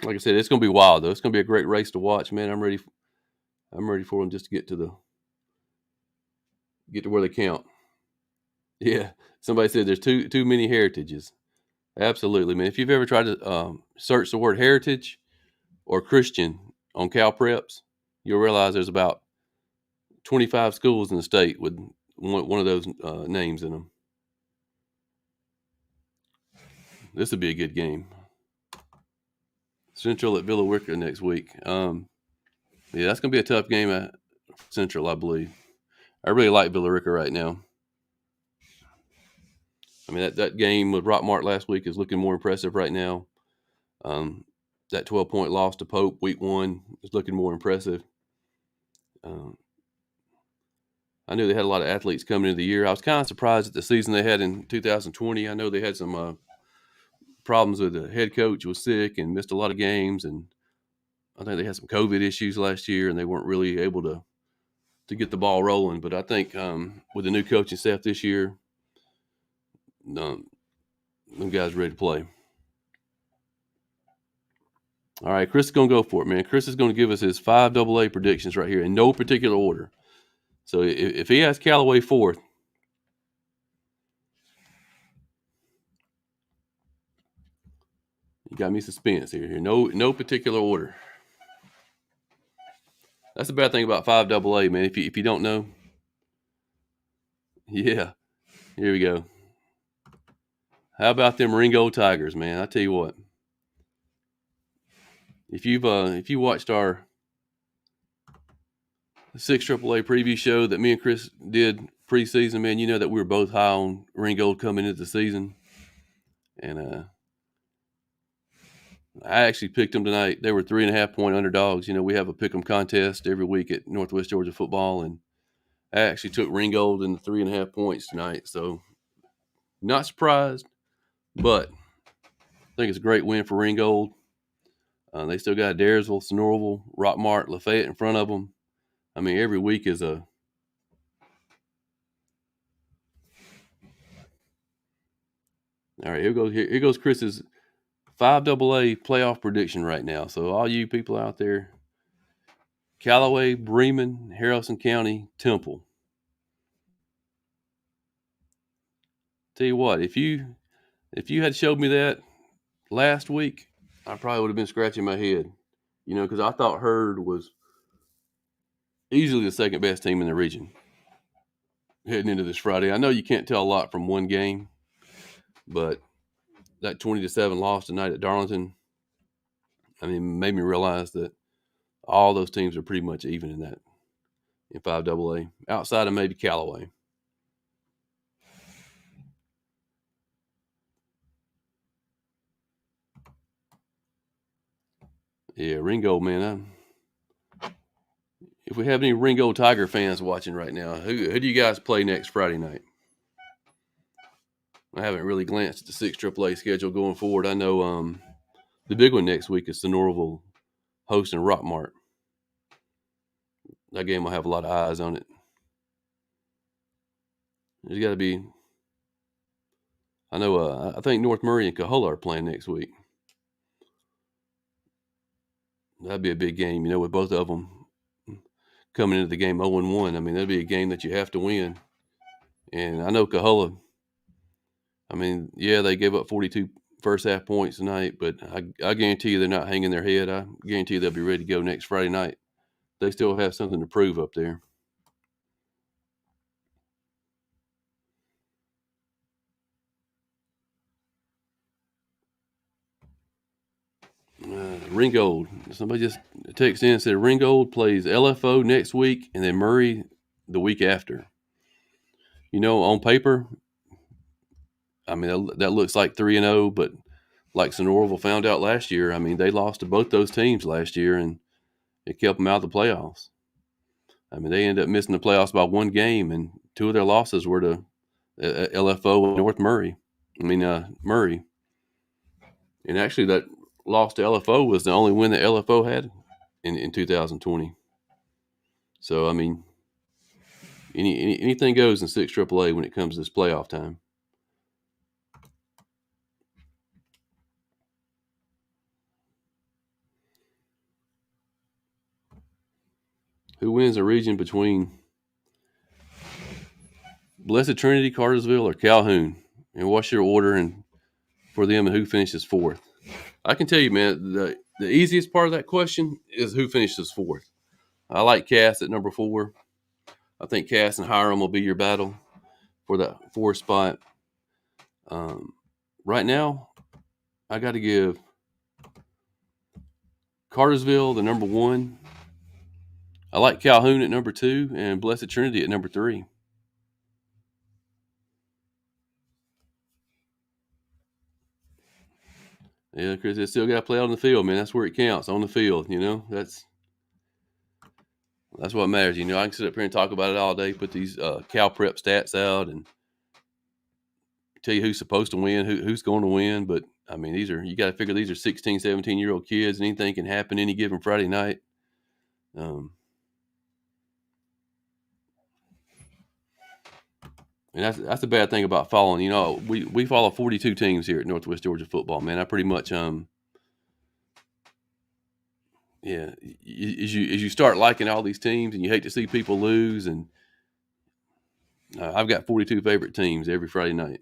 Like I said, it's going to be wild though. It's going to be a great race to watch, man. I'm ready for them just to get to where they count. Yeah, somebody said there's too many heritages. Absolutely, man. If you've ever tried to search the word heritage or Christian on Cal Preps, you'll realize there's about 25 schools in the state with one of those names in them. This will be a good game. Central at Villa Rica next week. Yeah, that's going to be a tough game at Central, I believe. I really like Villa Rica right now. I mean, that game with Rockmart last week is looking more impressive right now. That 12-point loss to Pope week 1 is looking more impressive. I knew they had a lot of athletes coming into the year. I was kind of surprised at the season they had in 2020. I know they had some problems with the head coach was sick and missed a lot of games, and I think they had some COVID issues last year, and they weren't really able to get the ball rolling. But I think with the new coaching staff this year, them guys ready to play. All right, Chris is going to go for it, man. Chris is going to give us his 5 AA predictions right here in no particular order. So if he has Callaway 4th, you got me suspense here. No particular order. That's the bad thing about 5 AA, man. If you don't know, yeah. Here we go. How about them Ringgold Tigers, man? I tell you what. If you watched our 6 AAA preview show that me and Chris did preseason, man, you know that we were both high on Ringgold coming into the season. And I actually picked them tonight. They were 3.5-point underdogs. You know, we have a pick 'em contest every week at Northwest Georgia football, and I actually took Ringgold in the 3.5 points tonight. So not surprised, but I think it's a great win for Ringgold. They still got Daresville, Sonoraville, Rockmart, Lafayette in front of them. I mean, every week is a – all right, here goes Chris's 5 AA playoff prediction right now. So all you people out there, Callaway, Bremen, Harrison County, Temple. Tell you what, if you had showed me that last week, I probably would have been scratching my head, you know, because I thought Herd was easily the second best team in the region heading into this Friday. I know you can't tell a lot from one game, but that 20-7 loss tonight at Darlington, I mean, made me realize that all those teams are pretty much even in 5 AA, outside of maybe Callaway. Yeah, Ringgold, man. If we have any Ringgold Tiger fans watching right now, who do you guys play next Friday night? I haven't really glanced at the 6 AAA schedule going forward. I know the big one next week is Sonoraville hosting Rockmart. That game will have a lot of eyes on it. There's got to be. I know. I think North Murray and Coahulla are playing next week. That'd be a big game, with both of them coming into the game 0-1. I mean, that'd be a game that you have to win. And I know Coahulla. I mean, yeah, they gave up 42 first half points tonight, but I guarantee you they're not hanging their head. I guarantee you they'll be ready to go next Friday night. They still have something to prove up there. Ringgold. Somebody just texted in and said Ringgold plays LFO next week and then Murray the week after. On paper, I mean, that looks like 3-0, but like Sonoraville found out last year, I mean, they lost to both those teams last year, and it kept them out of the playoffs. I mean, they ended up missing the playoffs by one game, and two of their losses were to LFO and North Murray. Murray. And actually, that loss to LFO was the only win that LFO had in 2020. So, I mean, anything goes in 6 AAA when it comes to this playoff time. Who wins a region between Blessed Trinity, Cartersville, or Calhoun? And what's your order for them and who finishes fourth? I can tell you, man, the easiest part of that question is who finishes fourth. I like Cass at number 4. I think Cass and Hiram will be your battle for that 4th spot. Right now, I got to give Cartersville the number 1. I like Calhoun at number 2 and Blessed Trinity at number 3. Yeah, because they still got to play out on the field, man. That's where it counts, on the field. That's what matters. I can sit up here and talk about it all day, put these Cal Prep stats out, and tell you who's supposed to win, who's going to win. But I mean, you got to figure these are 16, 17-year-old kids, and anything can happen any given Friday night. And that's the bad thing about following. We follow 42 teams here at Northwest Georgia football, man. I pretty much as you start liking all these teams and you hate to see people lose, and I've got 42 favorite teams every Friday night.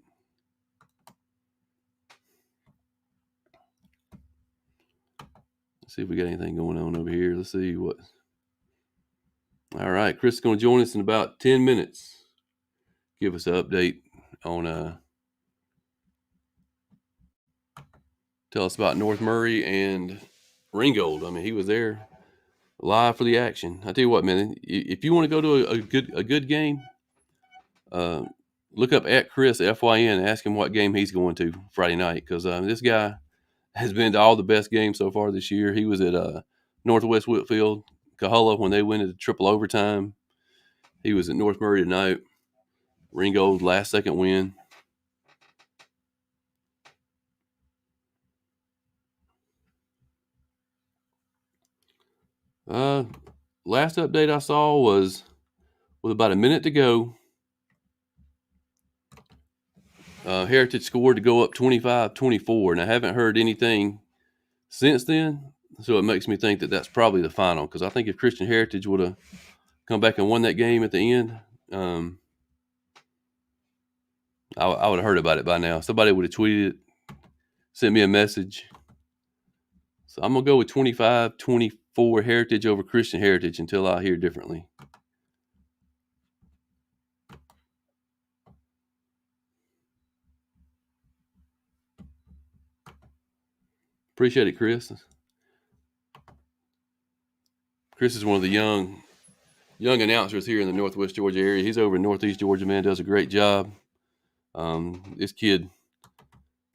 Let's see if we got anything going on over here. Let's see what. All right, Chris is going to join us in about 10 minutes. Give us an update on tell us about North Murray and Ringgold. I mean, he was there live for the action. I tell you what, man, if you want to go to a good game, look up at Chris FYN and ask him what game he's going to Friday night, because this guy has been to all the best games so far this year. He was at Northwest Whitfield, Coahulla when they went into triple overtime. He was at North Murray tonight. Ringgold's last second win. Last update I saw was with about a minute to go. Heritage scored to go up 25-24, and I haven't heard anything since then, so it makes me think that that's probably the final, because I think if Christian Heritage would have come back and won that game at the end, I would have heard about it by now. Somebody would have tweeted it, sent me a message. So I'm going to go with 25-24 Heritage over Christian Heritage until I hear differently. Appreciate it, Chris. Chris is one of the young announcers here in the Northwest Georgia area. He's over in Northeast Georgia, man, does a great job. This kid,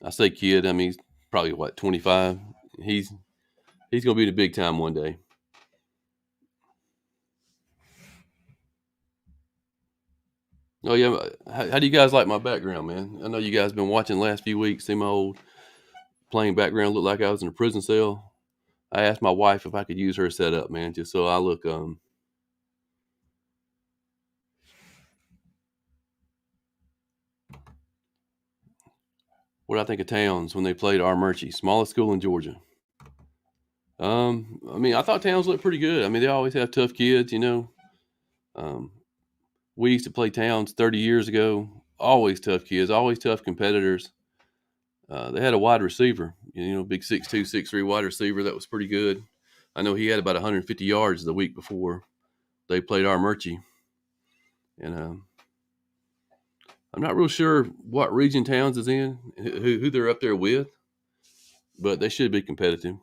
I say kid, I mean, he's probably, 25? He's going to be the big time one day. Oh, yeah. How do you guys like my background, man? I know you guys been watching the last few weeks, see my old playing background look like I was in a prison cell. I asked my wife if I could use her setup, man, just so I look, What I think of Towns when they played Armurchie, smallest school in Georgia. I mean, I thought Towns looked pretty good. I mean, they always have tough kids, you know. We used to play Towns 30 years ago. Always tough kids, always tough competitors. They had a wide receiver, you know, big 6'2", 6'3" wide receiver that was pretty good. I know he had about 150 yards the week before they played Armurchie. And I'm not real sure what region Towns is in, who they're up there with, but they should be competitive.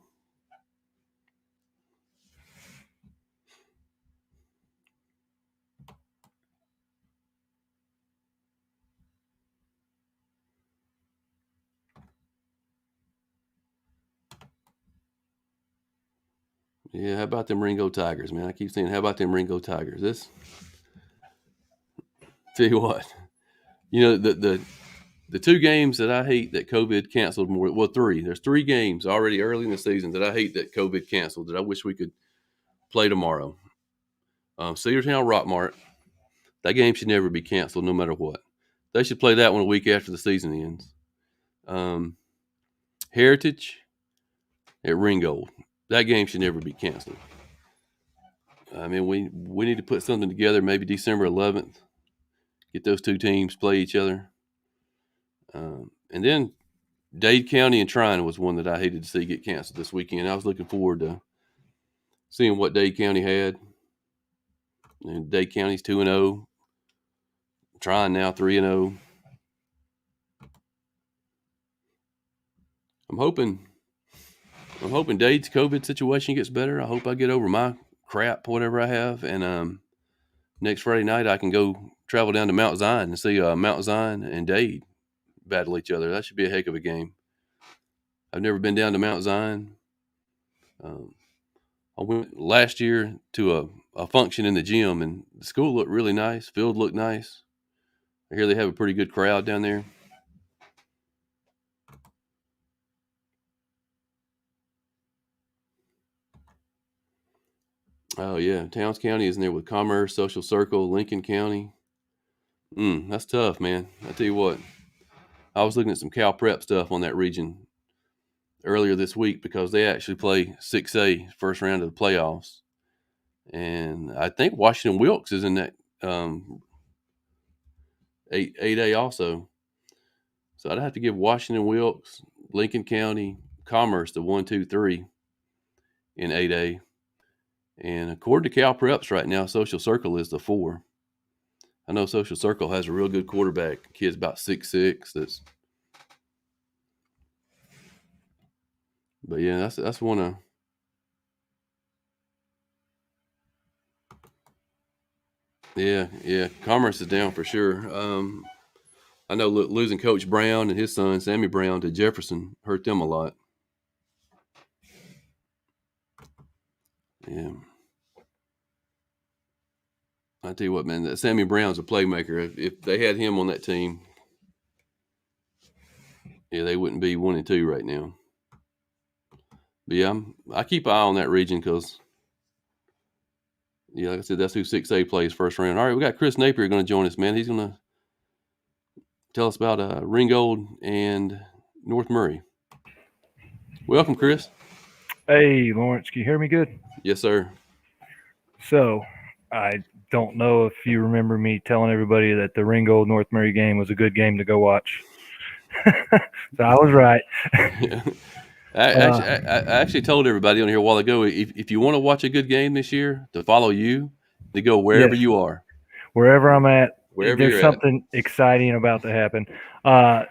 Yeah, how about them Ringo Tigers, man? I keep saying, how about them Ringo Tigers? This, tell you what, you know, the two games that I hate that COVID canceled more, well, three. There's 3 games already early in the season that I hate that COVID canceled that I wish we could play tomorrow. Cedartown Rockmart, that game should never be canceled no matter what. They should play that one a week after the season ends. Heritage at Ringgold, that game should never be canceled. I mean, we need to put something together, maybe December 11th, get those 2 teams play each other. And then Dade County and Trine was one that I hated to see get canceled this weekend. I was looking forward to seeing what Dade County had. And Dade County's 2-0. Trine now 3-0. I'm hoping Dade's COVID situation gets better. I hope I get over my crap, whatever I have, and next Friday night I can go travel down to Mount Zion and see Mount Zion and Dade battle each other. That should be a heck of a game. I've never been down to Mount Zion. I went last year to a function in the gym, and the school looked really nice. Field looked nice. I hear they have a pretty good crowd down there. Oh, yeah. Towns County is in there with Commerce, Social Circle, Lincoln County. That's tough, man. I tell you what, I was looking at some Cal Prep stuff on that region earlier this week because they actually play 6A first round of the playoffs. And I think Washington Wilkes is in that 8A also. So I'd have to give Washington Wilkes, Lincoln County, Commerce the 1, 2, 3 in 8A. And according to Cal Preps right now, Social Circle is the 4. I know Social Circle has a real good quarterback. Kid's about 6'6". But yeah, that's one of. Yeah. Commerce is down for sure. I know losing Coach Brown and his son Sammy Brown to Jefferson hurt them a lot. Yeah. I tell you what, man, Sammy Brown's a playmaker. If they had him on that team, yeah, they wouldn't be 1 and 2 right now. But yeah, I keep an eye on that region because, yeah, like I said, that's who 6A plays first round. All right, we got Chris Napier going to join us, man. He's going to tell us about Ringgold and North Murray. Welcome, Chris. Hey, Lawrence, can you hear me good? Yes, sir. So, I don't know if you remember me telling everybody that the Ringgold North Murray game was a good game to go watch. So I was right. Yeah. I actually told everybody on here a while ago, if you want to watch a good game this year, to follow you, to go wherever you are. Wherever I'm at, Wherever there's something exciting about to happen. I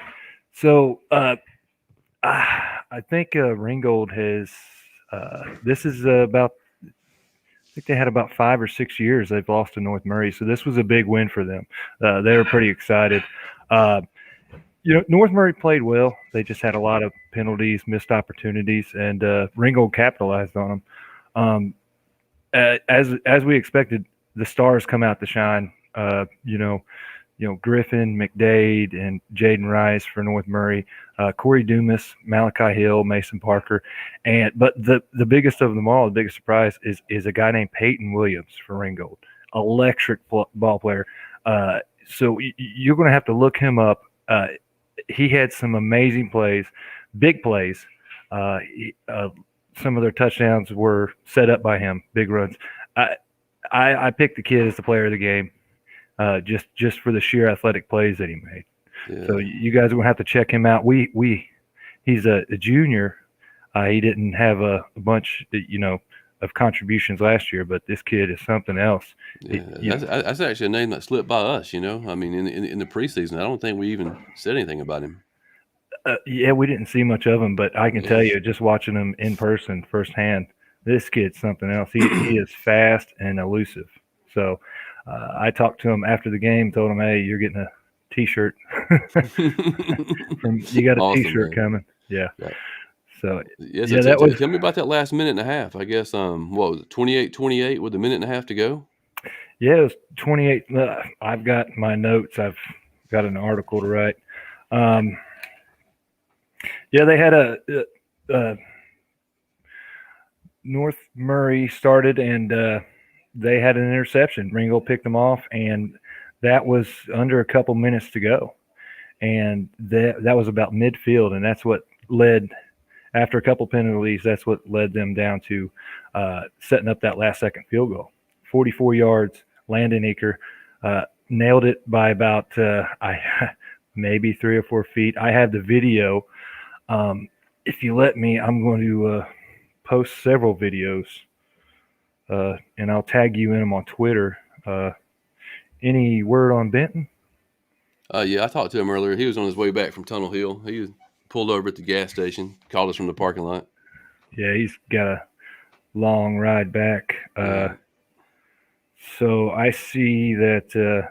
think Ringgold has this is about, I think they had about 5 or 6 years they've lost to North Murray, so this was a big win for them. They were pretty excited. North Murray played well. They just had a lot of penalties, missed opportunities, and Ringgold capitalized on them. As we expected, the stars come out to shine. Griffin, McDade, and Jaden Rice for North Murray, Corey Dumas, Malachi Hill, Mason Parker, but the biggest of them all, the biggest surprise is a guy named Peyton Williams for Ringgold, electric ball player. So you're going to have to look him up. he had some amazing plays, big plays. Some of their touchdowns were set up by him, big runs. I picked the kid as the player of the game, just for the sheer athletic plays that he made. Yeah. So you guys are gonna have to check him out. He's a junior. He didn't have a bunch, of contributions last year, but this kid is something else. Yeah, that's actually a name that slipped by us. I mean, in the preseason, I don't think we even said anything about him. Yeah, we didn't see much of him, but I can tell you, just watching him in person firsthand, this kid's something else. He is fast and elusive. So I talked to him after the game, told him, "Hey, you're getting a T-shirt. You got a Awesome, T-shirt man. coming." Yeah. So Tell me about that last minute and a half. I guess what was it, 28-28 with a minute and a half to go? Yeah, it was 28. I've got my notes. I've got an article to write. Yeah, they had a North Murray started, and they had an interception. Ringgold picked them off, and that was under a couple minutes to go. And that was about midfield, and that's what led, after a couple penalties, that's what led them down to setting up that last-second field goal. 44 yards, Landon Eaker nailed it by about maybe 3 or 4 feet. I have the video. If you let me, I'm going to post several videos, and I'll tag you in them on Twitter. Any word on Benton? Yeah, I talked to him earlier. He was on his way back from Tunnel Hill. He was pulled over at the gas station, called us from the parking lot. Yeah, he's got a long ride back. So I see that the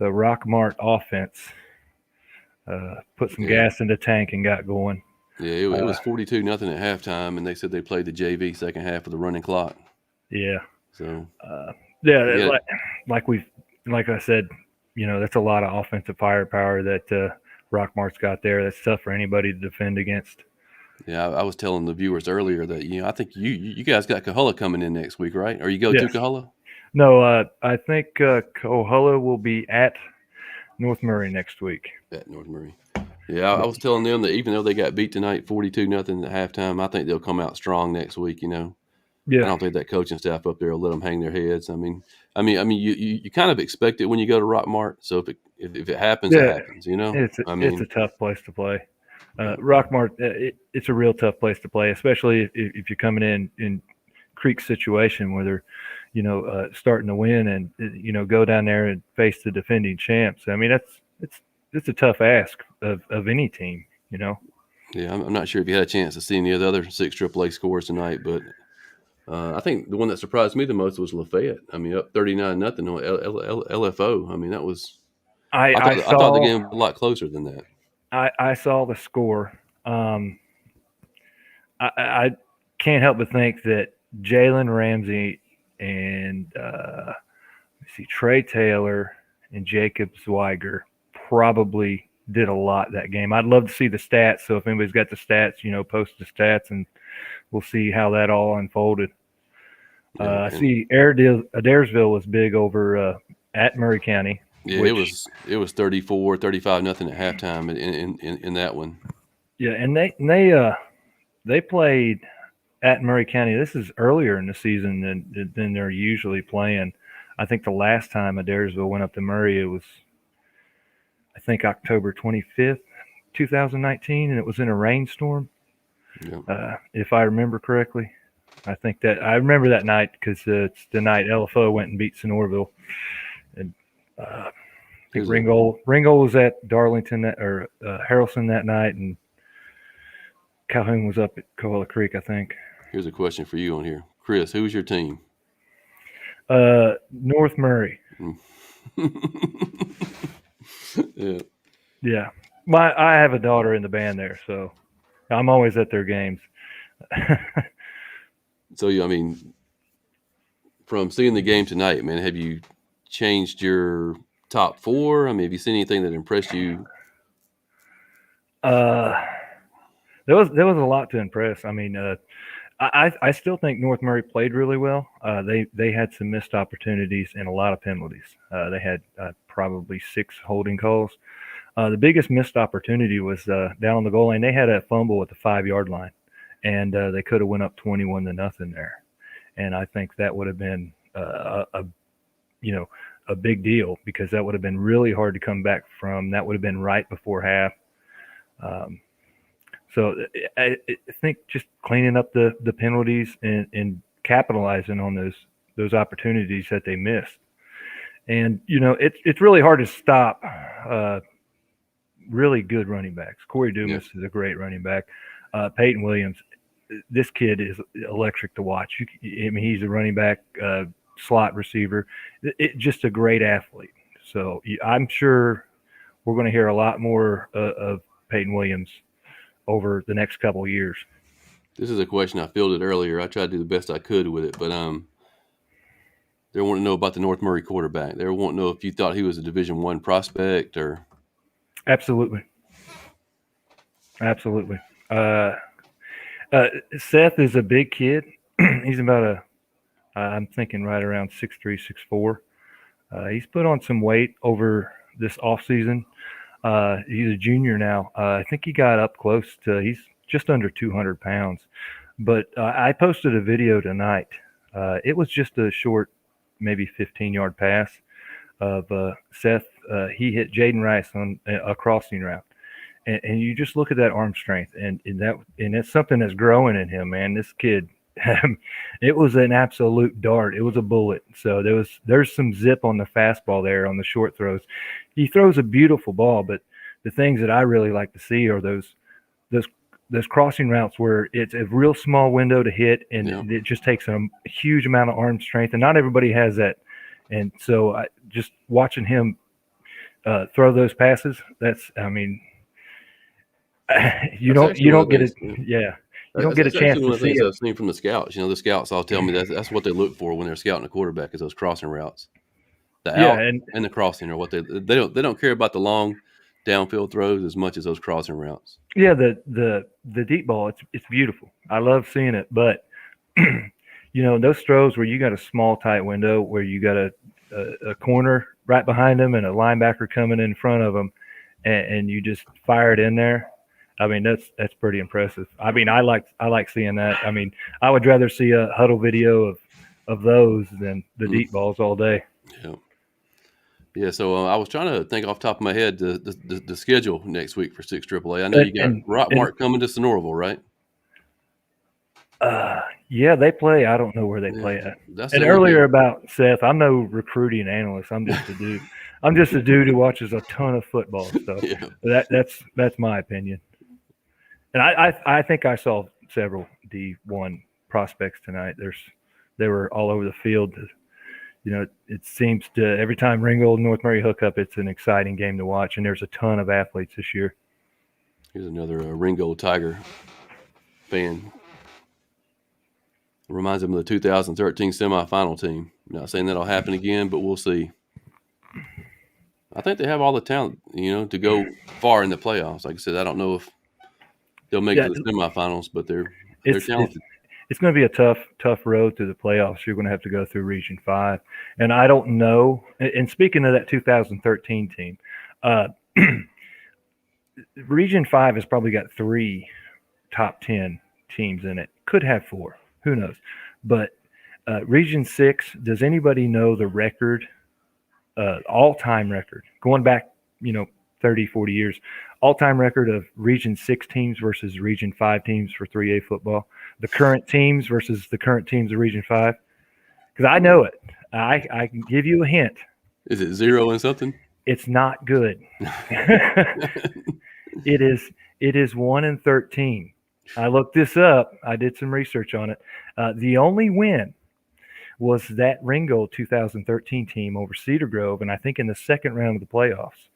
Rockmart offense put some gas in the tank and got going. Yeah, it was 42-0 at halftime, and they said they played the JV second half of the running clock. Yeah. So like I said, that's a lot of offensive firepower that Rockmart's got there. That's tough for anybody to defend against. Yeah, I was telling the viewers earlier that I think you guys got Coahulla coming in next week, right? Or you go to Coahulla? No, I think Coahulla will be at North Murray next week. At North Murray. Yeah, I was telling them that even though they got beat tonight 42-0 at halftime, I think they'll come out strong next week. Yeah. I don't think that coaching staff up there will let them hang their heads. I mean, you kind of expect it when you go to Rockmart. So if it happens, it happens. It's a tough place to play. Rockmart, it's a real tough place to play, especially if you're coming in Creek situation where they're, starting to win and go down there and face the defending champs. I mean, it's a tough ask of any team. Yeah, I'm not sure if you had a chance to see any of the other 6 AAA scores tonight, but I think the one that surprised me the most was Lafayette. I mean, up 39-0 on LFO. I mean, that was. I thought the game was a lot closer than that. I saw the score. I can't help but think that Jalen Ramsey and Trey Taylor and Jacob Zweiger probably did a lot that game. I'd love to see the stats. So if anybody's got the stats, post the stats, and we'll see how that all unfolded. I see Adairsville was big over at Murray County. Yeah, it was 34-35-0 at halftime in that one. Yeah, and they played at Murray County. This is earlier in the season than they're usually playing. I think the last time Adairsville went up to Murray, it was, I think, October 25th, 2019, and it was in a rainstorm. Yep. If I remember correctly. I remember that night because it's the night LFO went and beat Sonorville. And I think Ringgold was at Darlington or Harrelson that night, and Calhoun was up at Coahulla Creek, I think. Here's a question for you on here. Chris, who's your team? North Murray. Yeah. Yeah. I have a daughter in the band there, so I'm always at their games. So, from seeing the game tonight, man, have you changed your top 4? I mean, have you seen anything that impressed you? There was a lot to impress. I mean, I still think North Murray played really well. They had some missed opportunities and a lot of penalties. They had probably 6 holding calls. The biggest missed opportunity was down on the goal line. They had a fumble at the 5-yard line, and they could have went up 21-0 there. And I think that would have been a big deal, because that would have been really hard to come back from. That would have been right before half. So I think just cleaning up the penalties and capitalizing on those opportunities that they missed. And, it's really hard to stop really good running backs. Corey Dumas is a great running back. Peyton Williams, this kid is electric to watch. He's a running back, slot receiver. Just a great athlete. So I'm sure we're going to hear a lot more of Peyton Williams over the next couple of years. This is a question I fielded earlier. I tried to do the best I could with it, but they want to know about the North Murray quarterback. They want to know if you thought he was a Division I prospect or. Absolutely. Seth is a big kid. He's about I'm thinking right around 6'3", 6'4". He's put on some weight over this offseason. He's a junior now. I think he got up close to, he's just under 200 pounds. But I posted a video tonight. It was just a short, maybe 15-yard pass of Seth. He hit Jaden Rice on a crossing route. And you just look at that arm strength, and it's something that's growing in him, man. This kid, it was an absolute dart. It was a bullet. So there's some zip on the fastball there on the short throws. He throws a beautiful ball, but the things that I really like to see are those crossing routes where it's a real small window to hit, and it just takes a huge amount of arm strength, and not everybody has that. And so just watching him throw those passes, you don't get it. Yeah. You don't get a chance to see it. I've seen from the scouts. The scouts all tell me that's what they look for when they're scouting a quarterback, is those crossing routes. The out and the crossing are what they don't care about the long downfield throws as much as those crossing routes. Yeah, the deep ball, it's beautiful. I love seeing it, but those throws where you got a small tight window, where you got a corner right behind them and a linebacker coming in front of them, and you just fire it in there. That's pretty impressive. I like seeing that. I would rather see a huddle video of those than the deep balls all day. Yeah. So I was trying to think off the top of my head the schedule next week for 6 AAA. I know you got Rockmart coming to Sonoraville, right? Yeah, they play. I don't know where they play at. And earlier about Seth, I'm no recruiting analyst. I'm just a dude. I'm just a dude who watches a ton of football. So that's my opinion. And I think I saw several D1 prospects tonight. They were all over the field. It seems to every time Ringgold and North Murray hook up, it's an exciting game to watch, and there's a ton of athletes this year. Here's another Ringgold Tiger fan. Reminds him of the 2013 semifinal team. Not saying that'll happen again, but we'll see. I think they have all the talent, to go far in the playoffs. Like I said, I don't know if they'll make it to the semifinals, but they're talented. It's going to be a tough road to the playoffs. You're going to have to go through Region 5. And I don't know. And speaking of that 2013 team, Region 5 has probably got 3 top 10 teams in it. Could have 4. Who knows? But Region 6, does anybody know the record, all-time record, going back, 30, 40 years, all-time record of Region 6 teams versus Region 5 teams for 3A football? The current teams versus the current teams of Region 5? Because I know it. I can give you a hint. Is it 0 and something? It's not good. It is 1-13. I looked this up. I did some research on it. The only win was that Ringgold 2013 team over Cedar Grove, and I think in the second round of the playoffs.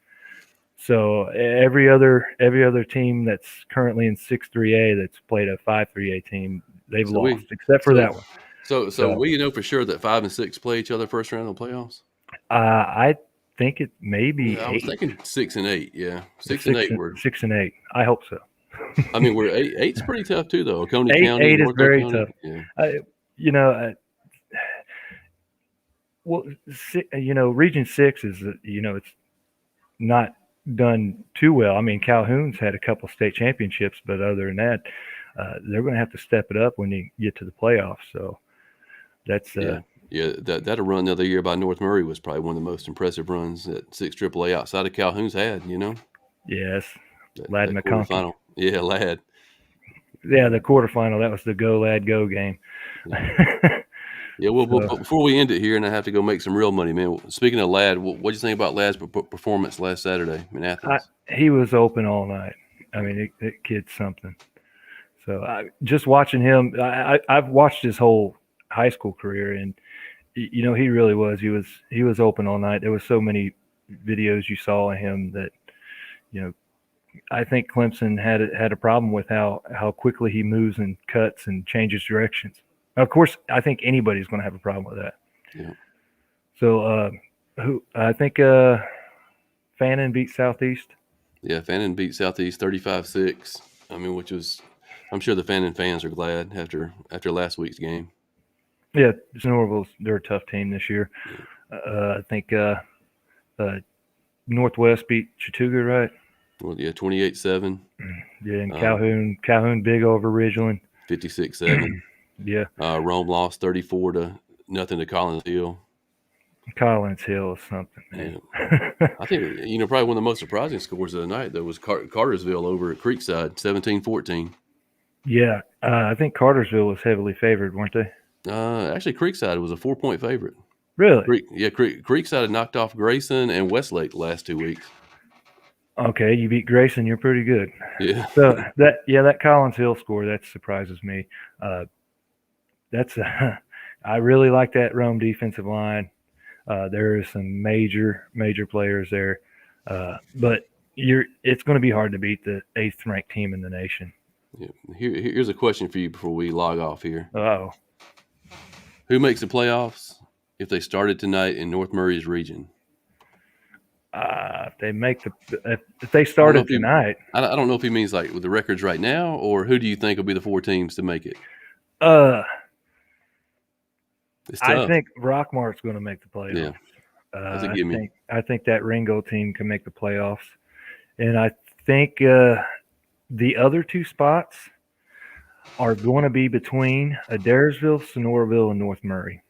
So every other team that's currently in 6-3A that's played a 5-3A team, they've lost, except for that one. So we know for sure that 5 and 6 play each other first round of the playoffs? I think it may be 8. I was thinking 6 and 8, yeah. 6 and 8 were 6 and 8. I hope so. We're 8's pretty tough too, though. Coney County, 8 is very County. tough. Yeah. Region 6 is, it's not done too well. I mean, Calhoun's had a couple state championships, but other than that, they're going to have to step it up when you get to the playoffs. So that's that run the other year by North Murray was probably one of the most impressive runs that 6 AAA outside of Calhoun's had. yes, that Lad McConkey. quarterfinal. Yeah, Lad. Yeah, the quarterfinal. That was the Go Lad Go game. Yeah, well, before we end it here, and I have to go make some real money, man. Speaking of Lad, what did you think about Lad's performance last Saturday in Athens? He was open all night. I mean, that kid's something. So just watching him, I've watched his whole high school career, and he really was. He was open all night. There was so many videos you saw of him that, I think Clemson had a problem with how quickly he moves and cuts and changes directions. Of course, I think anybody's going to have a problem with that. Yeah. So, I think Fannin beat Southeast. Yeah, Fannin beat Southeast 35-6. I mean, I'm sure the Fannin fans are glad after last week's game. Yeah, they're a tough team this year. I think Northwest beat Chattooga, right? Well, yeah, 28-7. Yeah, and Calhoun big over Ridgeland. 56-7. Yeah. Rome lost 34-0 to Collins Hill. Collins Hill is something, man. Yeah. I think, probably one of the most surprising scores of the night, though, was Cartersville over at Creekside, 17-14. Yeah. I think Cartersville was heavily favored, weren't they? Actually, Creekside was a 4-point favorite. Really? Creekside had knocked off Grayson and Westlake the last 2 weeks. Okay, you beat Grayson, you're pretty good. Yeah. So that Collins Hill score, that surprises me. I really like that Rome defensive line. There are some major players there, but it's going to be hard to beat the 8th ranked team in the nation. Yeah. Here's a question for you before we log off here. Oh, who makes the playoffs if they started tonight in North Murray's region? If they started tonight. I don't know if he means like with the records right now, or who do you think will be the 4 teams to make it? I think Rockmart's going to make the playoffs. Yeah, that's a gimme. I think that Ringo team can make the playoffs, and I think the other 2 spots are going to be between Adairsville, Sonoraville, and North Murray.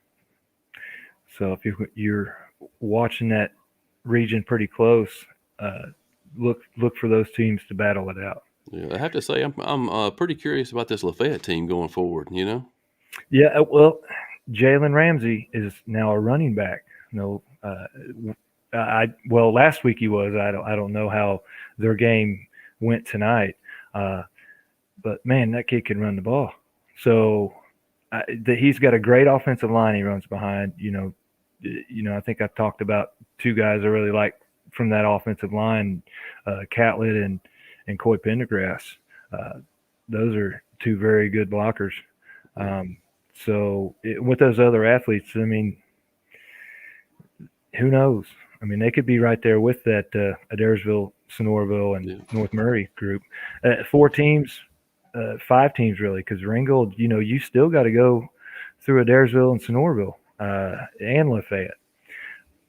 So if you're watching that region pretty close, look for those teams to battle it out. Yeah, I have to say I'm pretty curious about this Lafayette team going forward. Yeah, well, Jalen Ramsey is now a running back. Last week he was. I don't know how their game went tonight, but man, that kid can run the ball. So he's got a great offensive line. He runs behind. I think I've talked about 2 guys I really like from that offensive line, Catlett and Coy Pendergrass. Those are 2 very good blockers. So with those other athletes, I mean, who knows? I mean, they could be right there with that Adairsville, Sonoraville, and North Murray group. 4 teams, 5 teams really, because Ringgold, you still got to go through Adairsville and Sonoraville and Lafayette.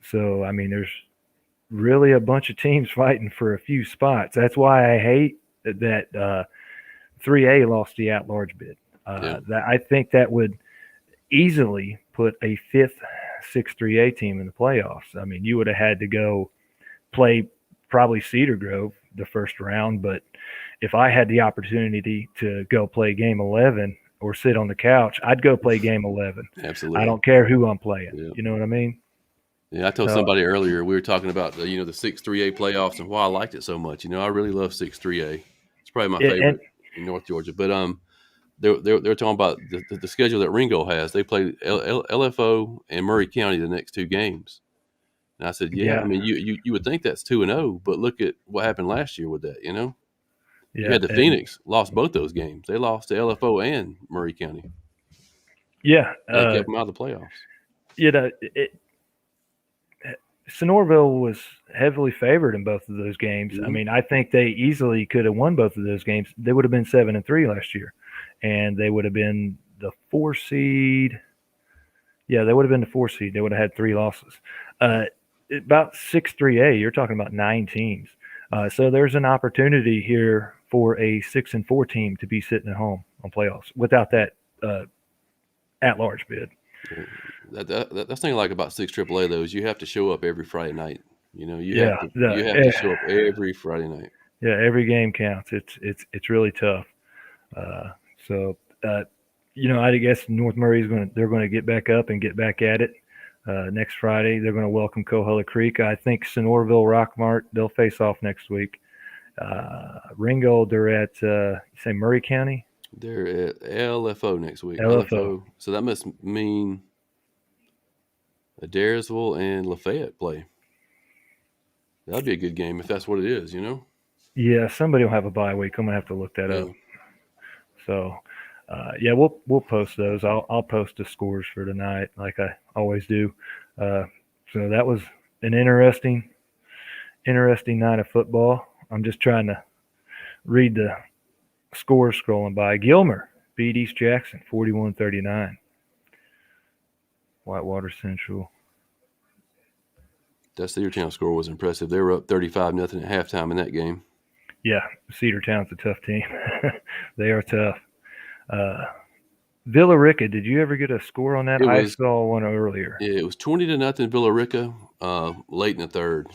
So, I mean, there's really a bunch of teams fighting for a few spots. That's why I hate that 3A lost the at-large bid. I think that would easily put a 5th 6-3A team in the playoffs. I mean, you would have had to go play probably Cedar Grove the first round, but if I had the opportunity to go play game 11 or sit on the couch, I'd go play game 11. Absolutely. I don't care who I'm playing. Yeah. You know what I mean? Yeah, I told somebody earlier, we were talking about the 6-3A playoffs and why I liked it so much. I really love 6-3A. It's probably my favorite in North Georgia. But they're talking about the schedule that Ringo has. They play LFO and Murray County the next 2 games. And I said, I mean, you would think that's 2-0, but look at what happened last year with that, You had the Phoenix lost both those games. They lost to LFO and Murray County. Yeah. They kept them out of the playoffs. Sonoraville was heavily favored in both of those games. Mm-hmm. I mean, I think they easily could have won both of those games. They would have been 7-3 last year, and they would have been the 4 seed. Yeah, they would have been the 4 seed. They would have had 3 losses. About 6-3A, you're talking about 9 teams. So there's an opportunity here for a 6-4 team to be sitting at home on playoffs without that at-large bid. That's thing I like about 6 AAA though is you have to show up every Friday night. You know, you have to show up every Friday night. Yeah, every game counts. It's really tough. I guess North Murray's they're going to get back up and get back at it next Friday. They're going to welcome Coahulla Creek. I think Sonoraville, Rockmart, they'll face off next week. Ringgold, they're at say Murray County. They're at LFO next week. LFO. So that must mean Adairsville and Lafayette play. That'd be a good game if that's what it is, you know? Yeah, somebody will have a bye week. I'm gonna have to look that up. So, we'll post those. I'll post the scores for tonight, like I always do. So that was an interesting night of football. I'm just trying to read the scores scrolling by. Gilmer beat East Jackson 41-39. Whitewater Central. That Cedartown score was impressive. They were up 35-0 at halftime in that game. Yeah, Cedartown's a tough team. They are tough. Villa Rica, did you ever get a score on that? I saw one earlier. Yeah, it was 20-0 Villa Rica late in the third.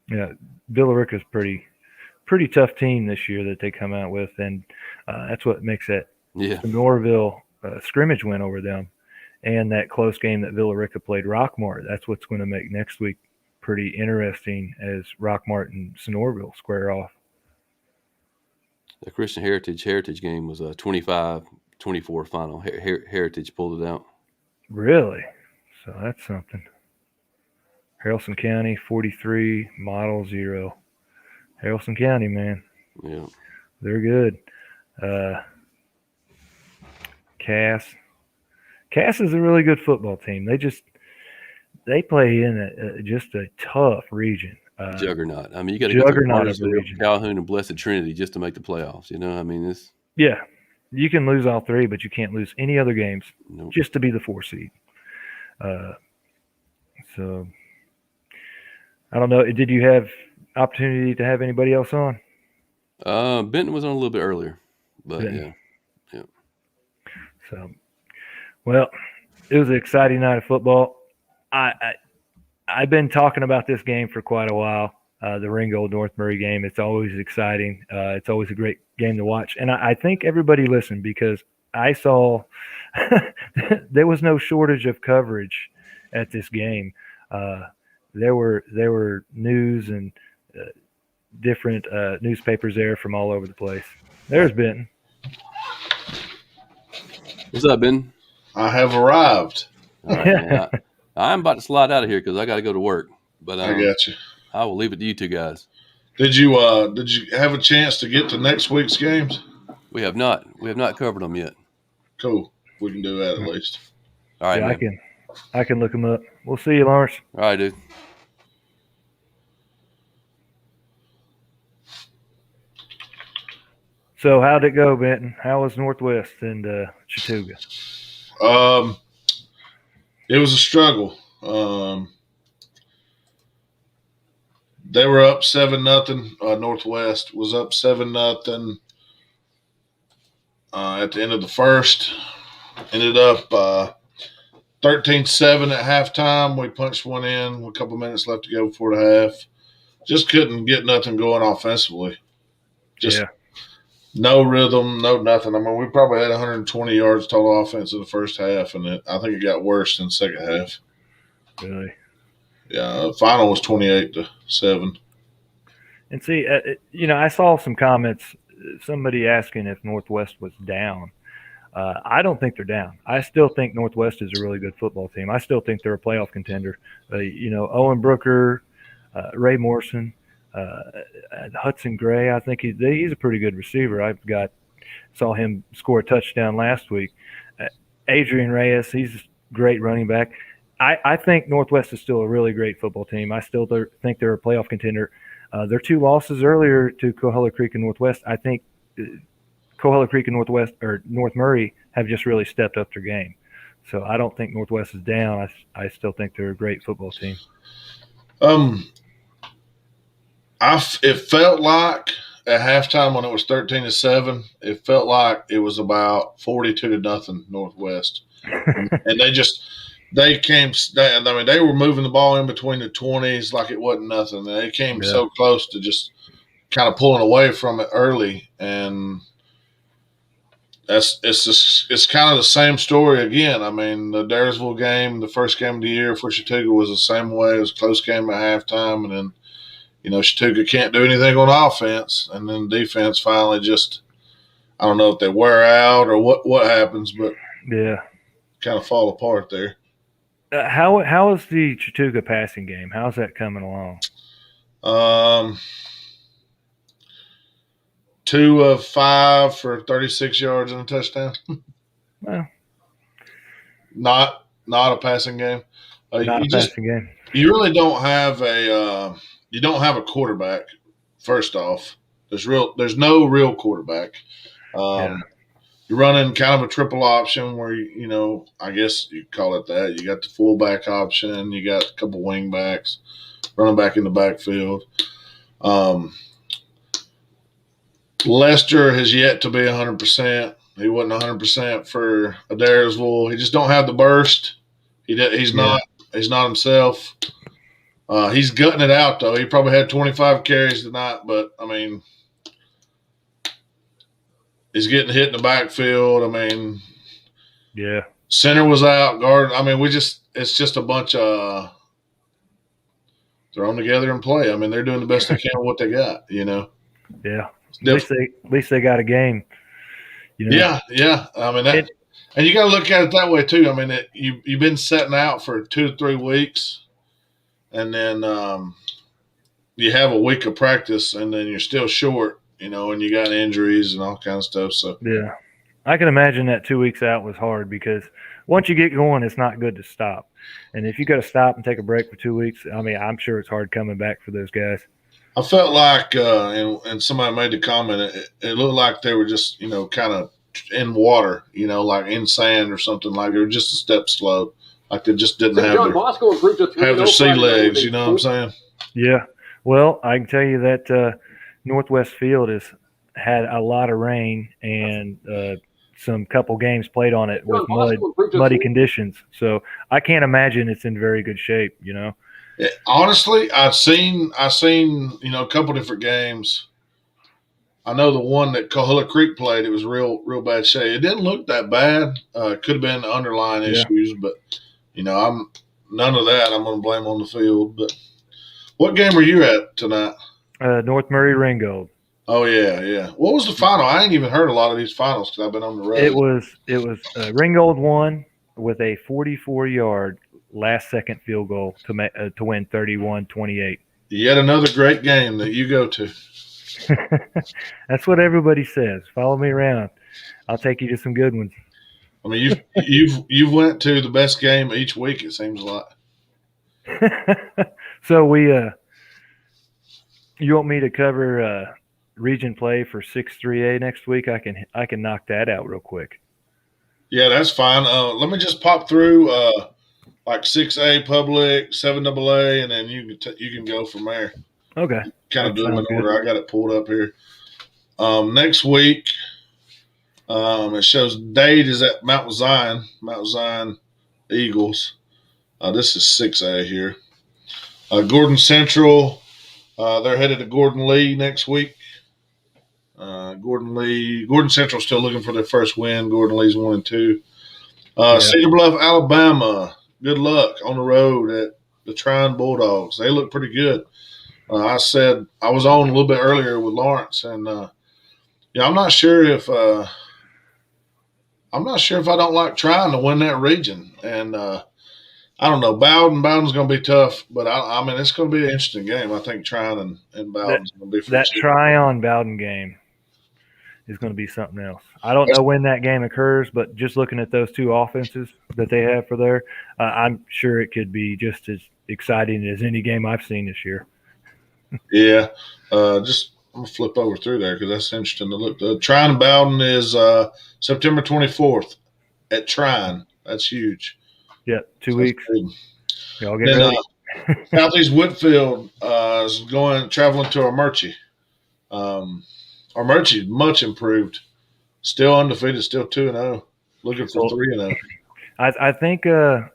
Yeah, Villa Rica's pretty tough team this year that they come out with, and that's what makes that Sonoraville scrimmage win over them. And that close game that Villa Rica played Rockmart, that's what's going to make next week pretty interesting as Rockmart and Sonoraville square off. The Christian Heritage game was a 25-24 final. Heritage pulled it out. Really? So that's something. Haralson County 43, Model 0. Haralson County, man. Yeah. They're good. Cass is a really good football team. They play in just a tough region. Juggernaut. I mean, you got to get to Calhoun and Blessed Trinity just to make the playoffs. You know, I mean, you can lose all three, but you can't lose any other games just to be the 4 seed. So I don't know. Did you have opportunity to have anybody else on? Benton was on a little bit earlier, but yeah. So, well, it was an exciting night of football. I've been talking about this game for quite a while, the Ringgold North Murray game. It's always exciting. It's always a great game to watch. And I think everybody listened because I saw there was no shortage of coverage at this game. There were news and different newspapers there from all over the place. There's Benton. What's up, Ben? I have arrived. All right, I'm about to slide out of here because I got to go to work. But I got you. I will leave it to you two guys. Did you have a chance to get to next week's games? We have not. We have not covered them yet. Cool. We can do that at least. All right. Yeah, I can look them up. We'll see you, Lawrence. All right, dude. So how'd it go, Benton? How was Northwest and Chattooga? It was a struggle. They were up 7-0. Northwest was up 7-0 at the end of the first. Ended up 13-7 at halftime. We punched one in with a couple minutes left to go before the half. Just couldn't get nothing going offensively. No rhythm, no nothing. I mean, we probably had 120 yards total offense in the first half, and I think it got worse in the second half. Really? Yeah, the final was 28-7. And see, I saw some comments, somebody asking if Northwest was down. I don't think they're down. I still think Northwest is a really good football team. I still think they're a playoff contender. Owen Brooker, Ray Morrison, Hudson Gray, I think he's a pretty good receiver. Saw him score a touchdown last week. Adrian Reyes, he's a great running back. I think Northwest is still a really great football team. I still think they're a playoff contender. Their 2 losses earlier to Coahulla Creek and Northwest, I think Coahulla Creek and North Murray have just really stepped up their game. So I don't think Northwest is down. I still think they're a great football team. It felt like at halftime when it was 13-7, it felt like it was about 42-0 Northwest, and they came. I mean, they were moving the ball in between the 20s like it wasn't nothing. And they came so close to just kind of pulling away from it early, and it's kind of the same story again. I mean, the Dyersville game, the first game of the year for Chattooga, was the same way. It was a close game at halftime, and then Chattooga can't do anything on offense, and then defense finally just, I don't know if they wear out or what happens, but kind of fall apart there. How is the Chattooga passing game? How's that coming along? 2 of 5 for 36 yards and a touchdown. Well, not a passing game. Passing game. You really don't have a quarterback. First off, there's no real quarterback. You're running kind of a triple option where I guess you call it that. You got the fullback option, you got a couple wing backs, running back in the backfield. Lester has yet to be 100%. He wasn't 100% for Adairsville. He just don't have the burst. He's not himself. He's gutting it out, though. He probably had 25 carries tonight, but, I mean, he's getting hit in the backfield. I mean, center was out, guard. I mean, it's just a bunch of thrown together and play. I mean, they're doing the best they can with what they got, Yeah. At least they got a game. Yeah. I mean, and you got to look at it that way too. I mean, you've been setting out for 2 to 3 weeks, and then you have a week of practice, and then you're still short, and you got injuries and all kinds of stuff. So I can imagine that 2 weeks out was hard because once you get going, it's not good to stop. And if you got to stop and take a break for 2 weeks, I mean, I'm sure it's hard coming back for those guys. I felt like, and somebody made the comment, it looked like they were just, kind of in water, like in sand or something, like they were just a step slow. Like they just didn't have their sea legs, you know what I'm saying? Yeah. Well, I can tell you that Northwest Field has had a lot of rain and some couple games played on it with muddy conditions. So I can't imagine it's in very good shape, Honestly, I've seen a couple different games. I know the one that Coahulla Creek played, it was real bad shape. It didn't look that bad. It could have been the underlying issues, but I'm none of that. I'm going to blame on the field. But what game were you at tonight? North Murray Ringgold. Oh yeah. What was the final? I ain't even heard a lot of these finals because I've been on the road. It was Ringgold won with a 44-yard last-second field goal to win 31-28. Yet another great game that you go to. That's what everybody says. Follow me around. I'll take you to some good ones. I mean, you've went to the best game each week. It seems like. So you want me to cover region play for 6-3A next week? I can knock that out real quick. Yeah, that's fine. Let me just pop through like 6A public, 7AA, and then you can go from there. Okay. Kind of do them in order. I got it pulled up here. Next week, it shows Dade is at Mount Zion Eagles. This is 6A here. Gordon Central, they're headed to Gordon Lee next week. Gordon Central still looking for their first win. Gordon Lee's 1-2. Cedar Bluff, Alabama. Good luck on the road at the Trine Bulldogs. They look pretty good. I said I was on a little bit earlier with Lawrence, and I'm not sure if I don't like Trine to win that region. And I don't know. Bowden's going to be tough, but I mean it's going to be an interesting game. I think Trine and Bowden's going to be that Tryon Bowden game is going to be something else. I don't know when that game occurs, but just looking at those two offenses that they have for there, I'm sure it could be just as exciting as any game I've seen this year. Yeah. I'm going to flip over through there because that's interesting to look. Trine and Bowden is September 24th at Trine. That's huge. Yeah, 2 weeks. Good. Y'all get ready. Southeast Whitfield is traveling to Armurchie. Armurchie much improved, still undefeated, still 2-0, looking for 3-0. I think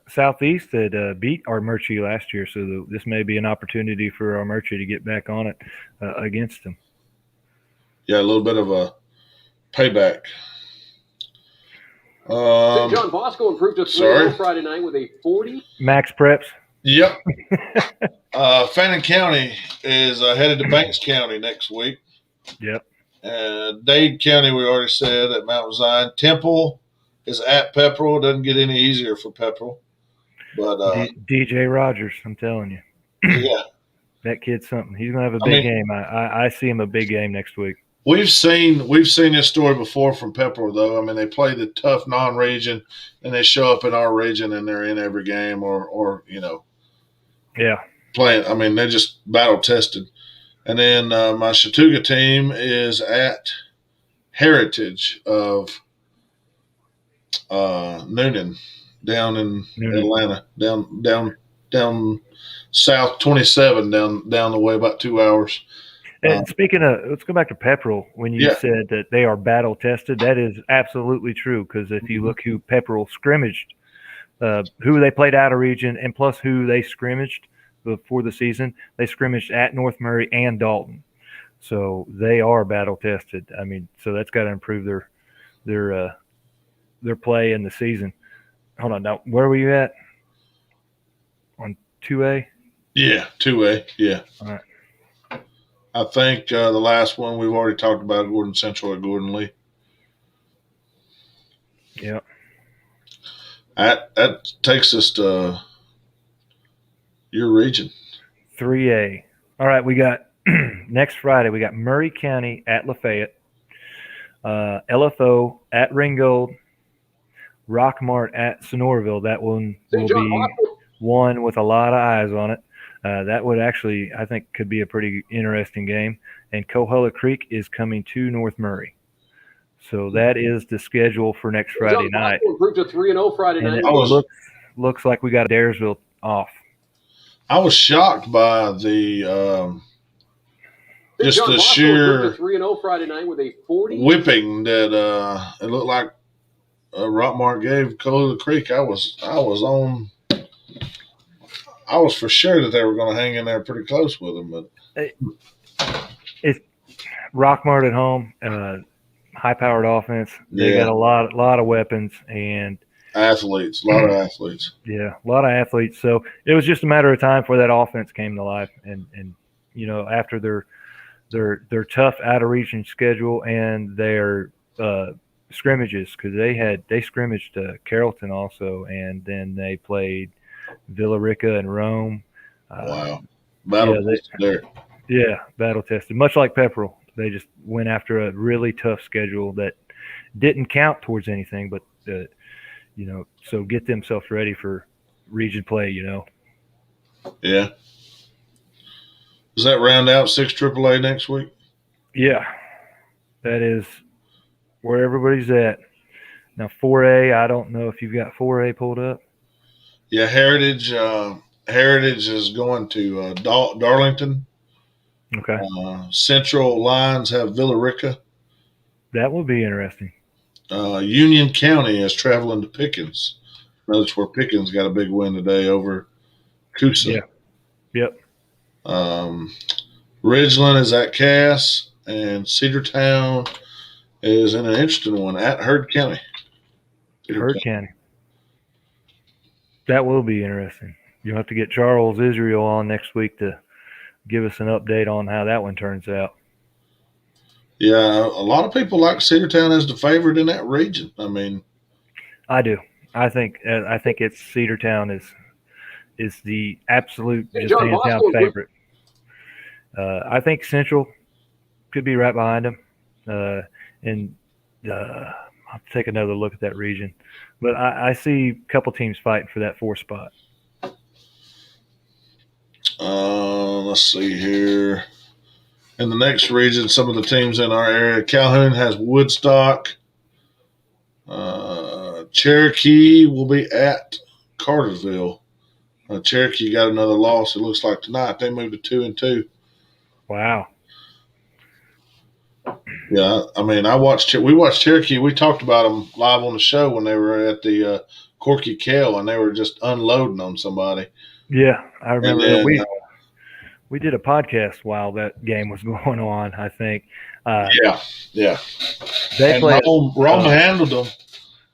Southeast had beat Armurchie last year, so this may be an opportunity for Armurchie to get back on it against them. Yeah, a little bit of a payback. St. John Bosco improved to 3-0 Friday night with a 40. Max Preps. Yep. Fannin County is headed to Banks County next week. Yep. Dade County, we already said, at Mount Zion. Temple is at Pepperell. It doesn't get any easier for Pepperell. But DJ Rogers, I'm telling you. Yeah. That kid's something. He's going to have a big game. I see him a big game next week. We've seen this story before from Pepperell, though. I mean, they play the tough non-region, and they show up in our region, and they're in every game or yeah, playing. I mean, they're just battle-tested. And then my Chattooga team is at Heritage of Noonan down in Atlanta, down south 27, down the way about 2 hours. And speaking of, let's go back to Pepperell. When you said that they are battle tested, that is absolutely true. Because if you look who Pepperell scrimmaged, who they played out of region, and plus who they scrimmaged before the season, they scrimmaged at North Murray and Dalton. So they are battle tested. I mean, so that's got to improve their play in the season. Hold on, now where were you at? On 2A? Yeah, 2A. Yeah. All right. I think the last one we've already talked about, Gordon Central or Gordon Lee. Yeah. That takes us to your region. 3A. All right, we got next Friday, we got Murray County at Lafayette, LFO at Ringgold, Rockmart at Sonoraville. That one will be one with a lot of eyes on it. That would actually, I think, could be a pretty interesting game. And Coahulla Creek is coming to North Murray. So that is the schedule for next Friday night. Improved to 3-0 Friday night. It looks like we got Daresville off. I was shocked by the just the sheer 3-0 Friday night with a 40 whipping that it looked like Rockmart gave Coahulla Creek. I was for sure that they were going to hang in there pretty close with them, but it's Rockmart at home, high-powered offense. They got a lot of weapons and athletes, a lot of athletes. Yeah, a lot of athletes. So it was just a matter of time before that offense came to life, and after their tough out-of-region schedule and their scrimmages, because they scrimmaged Carrollton also, and then they played Villa Rica and Rome. Wow. Battle tested. Yeah, battle tested. Much like Pepperell. They just went after a really tough schedule that didn't count towards anything, but, so get themselves ready for region play, Yeah. Does that round out 6 AAA next week? Yeah. That is where everybody's at. Now, 4A, I don't know if you've got 4A pulled up. Yeah, Heritage is going to Darlington. Okay. Central Lions have Villa Rica. That will be interesting. Union County is traveling to Pickens. That's where Pickens got a big win today over Coosa. Yeah. Yep. Ridgeland is at Cass, and Cedartown is in an interesting one at Heard County. Heard County. That will be interesting. You'll have to get Charles Israel on next week to give us an update on how that one turns out. Yeah, a lot of people like Cedartown as the favorite in that region. I mean, I do. I think it's Cedartown is the absolute just hands down favorite. I think Central could be right behind them, and I'll take another look at that region. But I see a couple teams fighting for that 4th spot. Let's see here. In the next region, some of the teams in our area, Calhoun has Woodstock. Cherokee will be at Cartersville. Cherokee got another loss. It looks like tonight they moved to 2-2. Wow. Yeah, I mean, we watched Cherokee. We talked about them live on the show when they were at the Corky Kell, and they were just unloading on somebody. Yeah, I remember And then, we did a podcast while that game was going on. I think. Yeah. They And played. Rome handled them.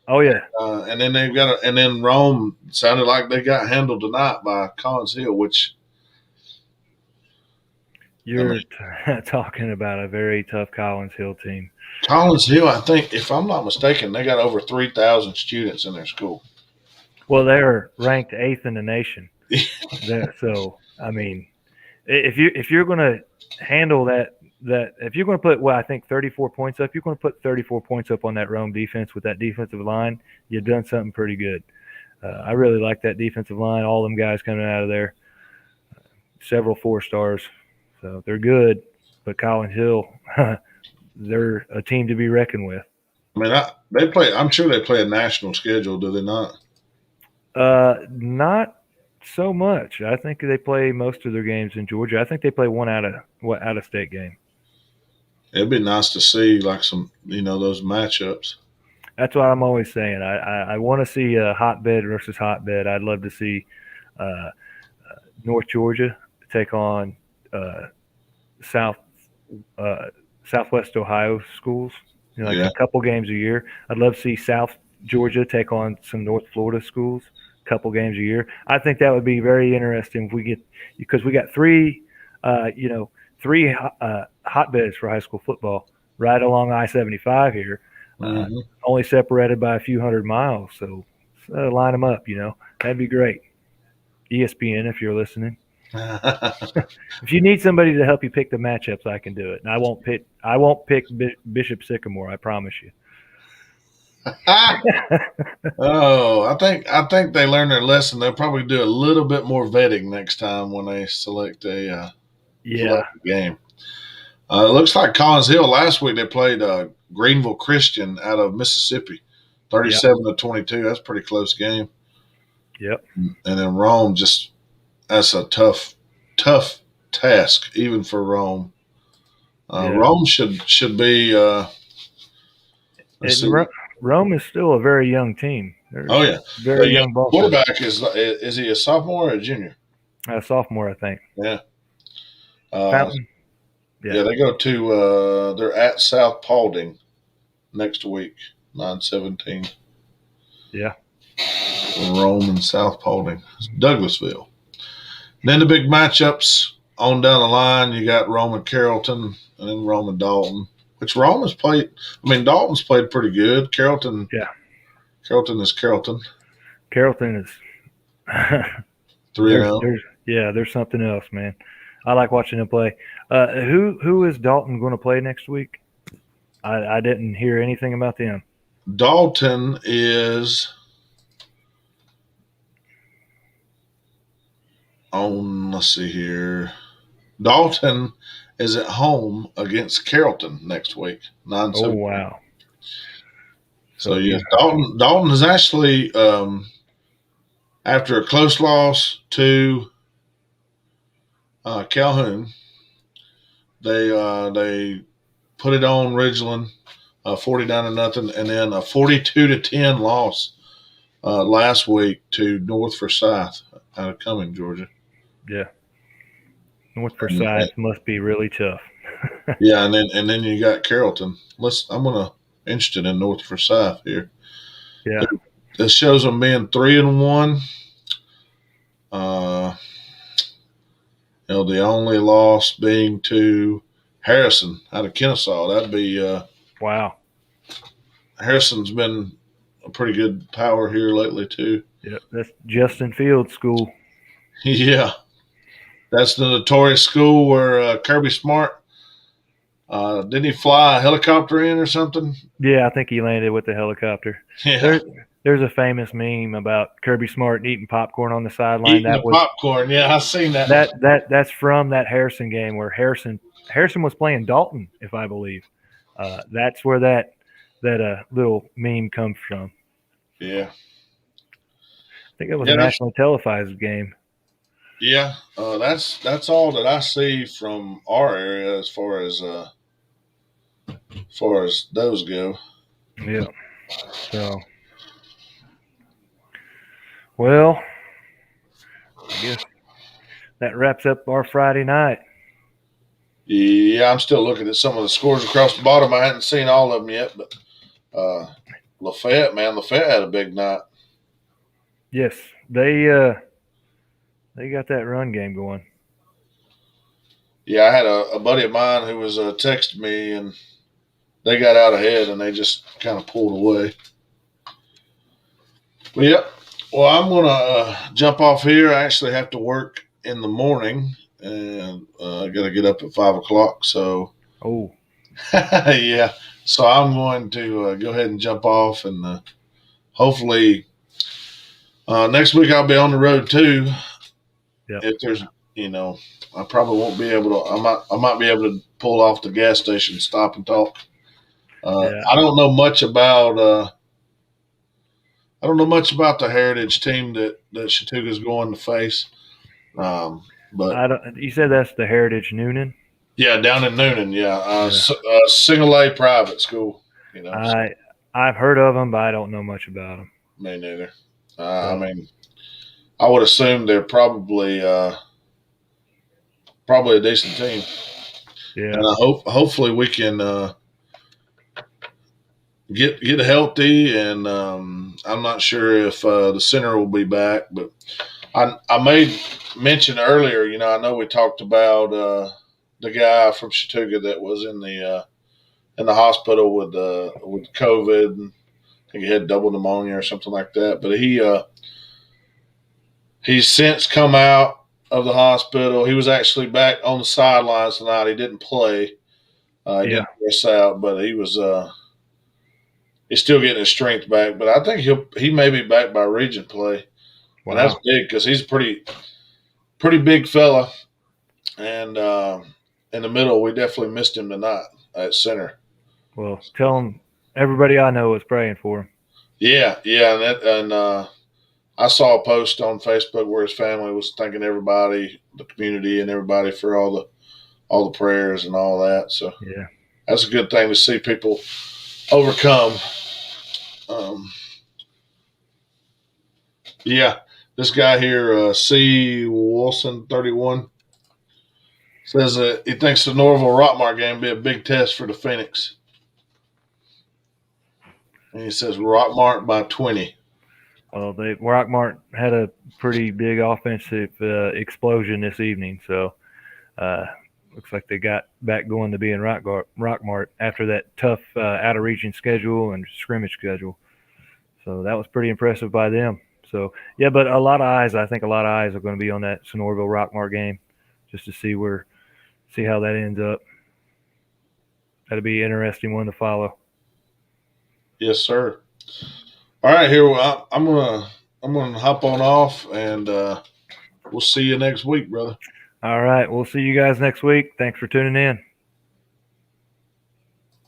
Oh yeah. And then and then Rome sounded like they got handled tonight by Collins Hill, which You're talking about a very tough Collins Hill team. Collins Hill, I think, if I'm not mistaken, they got over 3,000 students in their school. Well, they're ranked 8th in the nation. So, I mean, if you're going to handle that if you're going to put, I think 34 points up, you're going to put 34 points up on that Rome defense with that defensive line, you've done something pretty good. I really like that defensive line, all them guys coming out of there, several 4-stars. So they're good, but Collins Hill, they're a team to be reckoned with. I mean, I'm sure they play a national schedule, do they not? Not so much. I think they play most of their games in Georgia. I think they play one out of state game. It'd be nice to see like some, those matchups. That's what I'm always saying. I want to see a hotbed versus hotbed. I'd love to see North Georgia take on Southwest Ohio schools, a couple games a year. I'd love to see South Georgia take on some North Florida schools, a couple games a year. I think that would be very interesting if we get, because we got three hotbeds for high school football right along I-75 here, only separated by a few hundred miles. So line them up, that'd be great. ESPN, if you're listening. If you need somebody to help you pick the matchups, I can do it. And I won't pick Bishop Sycamore, I promise you. I think they learned their lesson. They'll probably do a little bit more vetting next time when they select a game. It looks like Collins Hill last week they played Greenville Christian out of Mississippi, 37-22. That's a pretty close game. Yep. And then Rome that's a tough task even for Rome. Rome should be. Rome is still a very young team. Very young ball. Quarterback is he a sophomore or a junior? A sophomore, I think. Yeah. Fountain. Yeah, they go to they're at South Paulding next week, 9/17. Yeah. Rome and South Paulding, Douglasville. And then the big matchups on down the line, you got Rome and Carrollton, and then Rome and Dalton. Which Rome has played. I mean, Dalton's played pretty good. Carrollton. Yeah. Carrollton is Carrollton. Carrollton is 3-0. There's something else, man. I like watching them play. Who is Dalton going to play next week? I didn't hear anything about them. Dalton is on. Let's see here. Dalton is at home against Carrollton next week. 9/17. Oh wow! So yeah, Dalton is actually after a close loss to Calhoun, they put it on Ridgeland, 49-0, and then a 42-10 loss last week to North Forsyth out of Cumming, Georgia. Yeah. North Forsyth must be really tough. Yeah, and then you got Carrollton. I'm interested in North Forsyth here. Yeah, this shows them being 3-1. The only loss being to Harrison out of Kennesaw. That'd be wow. Harrison's been a pretty good power here lately too. Yeah, that's Justin Fields' school. Yeah. That's the notorious school where Kirby Smart, didn't he fly a helicopter in or something? Yeah, I think he landed with the helicopter. Yeah. There's a famous meme about Kirby Smart eating popcorn on the sideline. Popcorn. Yeah, I've seen that. That's from that Harrison game where Harrison was playing Dalton, if I believe. That's where that little meme comes from. Yeah. I think it was a nationally televised game. Yeah, that's all that I see from our area as far as those go. Yeah. So, well, I guess that wraps up our Friday night. Yeah, I'm still looking at some of the scores across the bottom. I hadn't seen all of them yet, but Lafayette had a big night. Yes, they got that run game going. Yeah, I had a buddy of mine who was texting me, and they got out ahead, and they just kind of pulled away. Well, yep. Well, I'm gonna jump off here. I actually have to work in the morning, and I got to get up at 5:00. So, Oh, yeah. So I'm going to go ahead and jump off, and hopefully next week I'll be on the road too. Yep. If there's, I probably won't be able to. I might be able to pull off the gas station, stop and talk. Yeah. I don't know much about. I don't know much about the Heritage team that Chattooga's going to face. But you said that's the Heritage Noonan. yeah, down in Noonan, single A private school. I've heard of them, but I don't know much about them. Me neither. I mean, I would assume they're probably a decent team. Yeah, and hopefully we can get healthy. And I'm not sure if the center will be back, but I made mention earlier. I know we talked about the guy from Chattooga that was in the hospital with COVID. I think he had double pneumonia or something like that. But he's since come out of the hospital. He was actually back on the sidelines tonight. He didn't play. He didn't miss out, but he was he's still getting his strength back. But I think he may be back by region play. Wow. And that's big because he's a pretty big fella. And in the middle, we definitely missed him tonight at center. Well, tell him everybody I know is praying for him. Yeah, and I saw a post on Facebook where his family was thanking everybody, the community, and everybody for all the prayers and all that. So yeah, that's a good thing to see people overcome. Yeah, this guy here, C. Wilson 31, says he thinks the Norville Rockmart game will be a big test for the Phoenix. And he says Rockmart by 20. Well, Rockmart had a pretty big offensive explosion this evening, so looks like they got back going to being Rockmart after that tough out-of-region schedule and scrimmage schedule. So that was pretty impressive by them. So, yeah, but I think a lot of eyes are going to be on that Sonorville Rockmart game just to see how that ends up. That'll be an interesting one to follow. Yes, sir. All right, here I'm gonna hop on off, and we'll see you next week, brother. All right, we'll see you guys next week. Thanks for tuning in.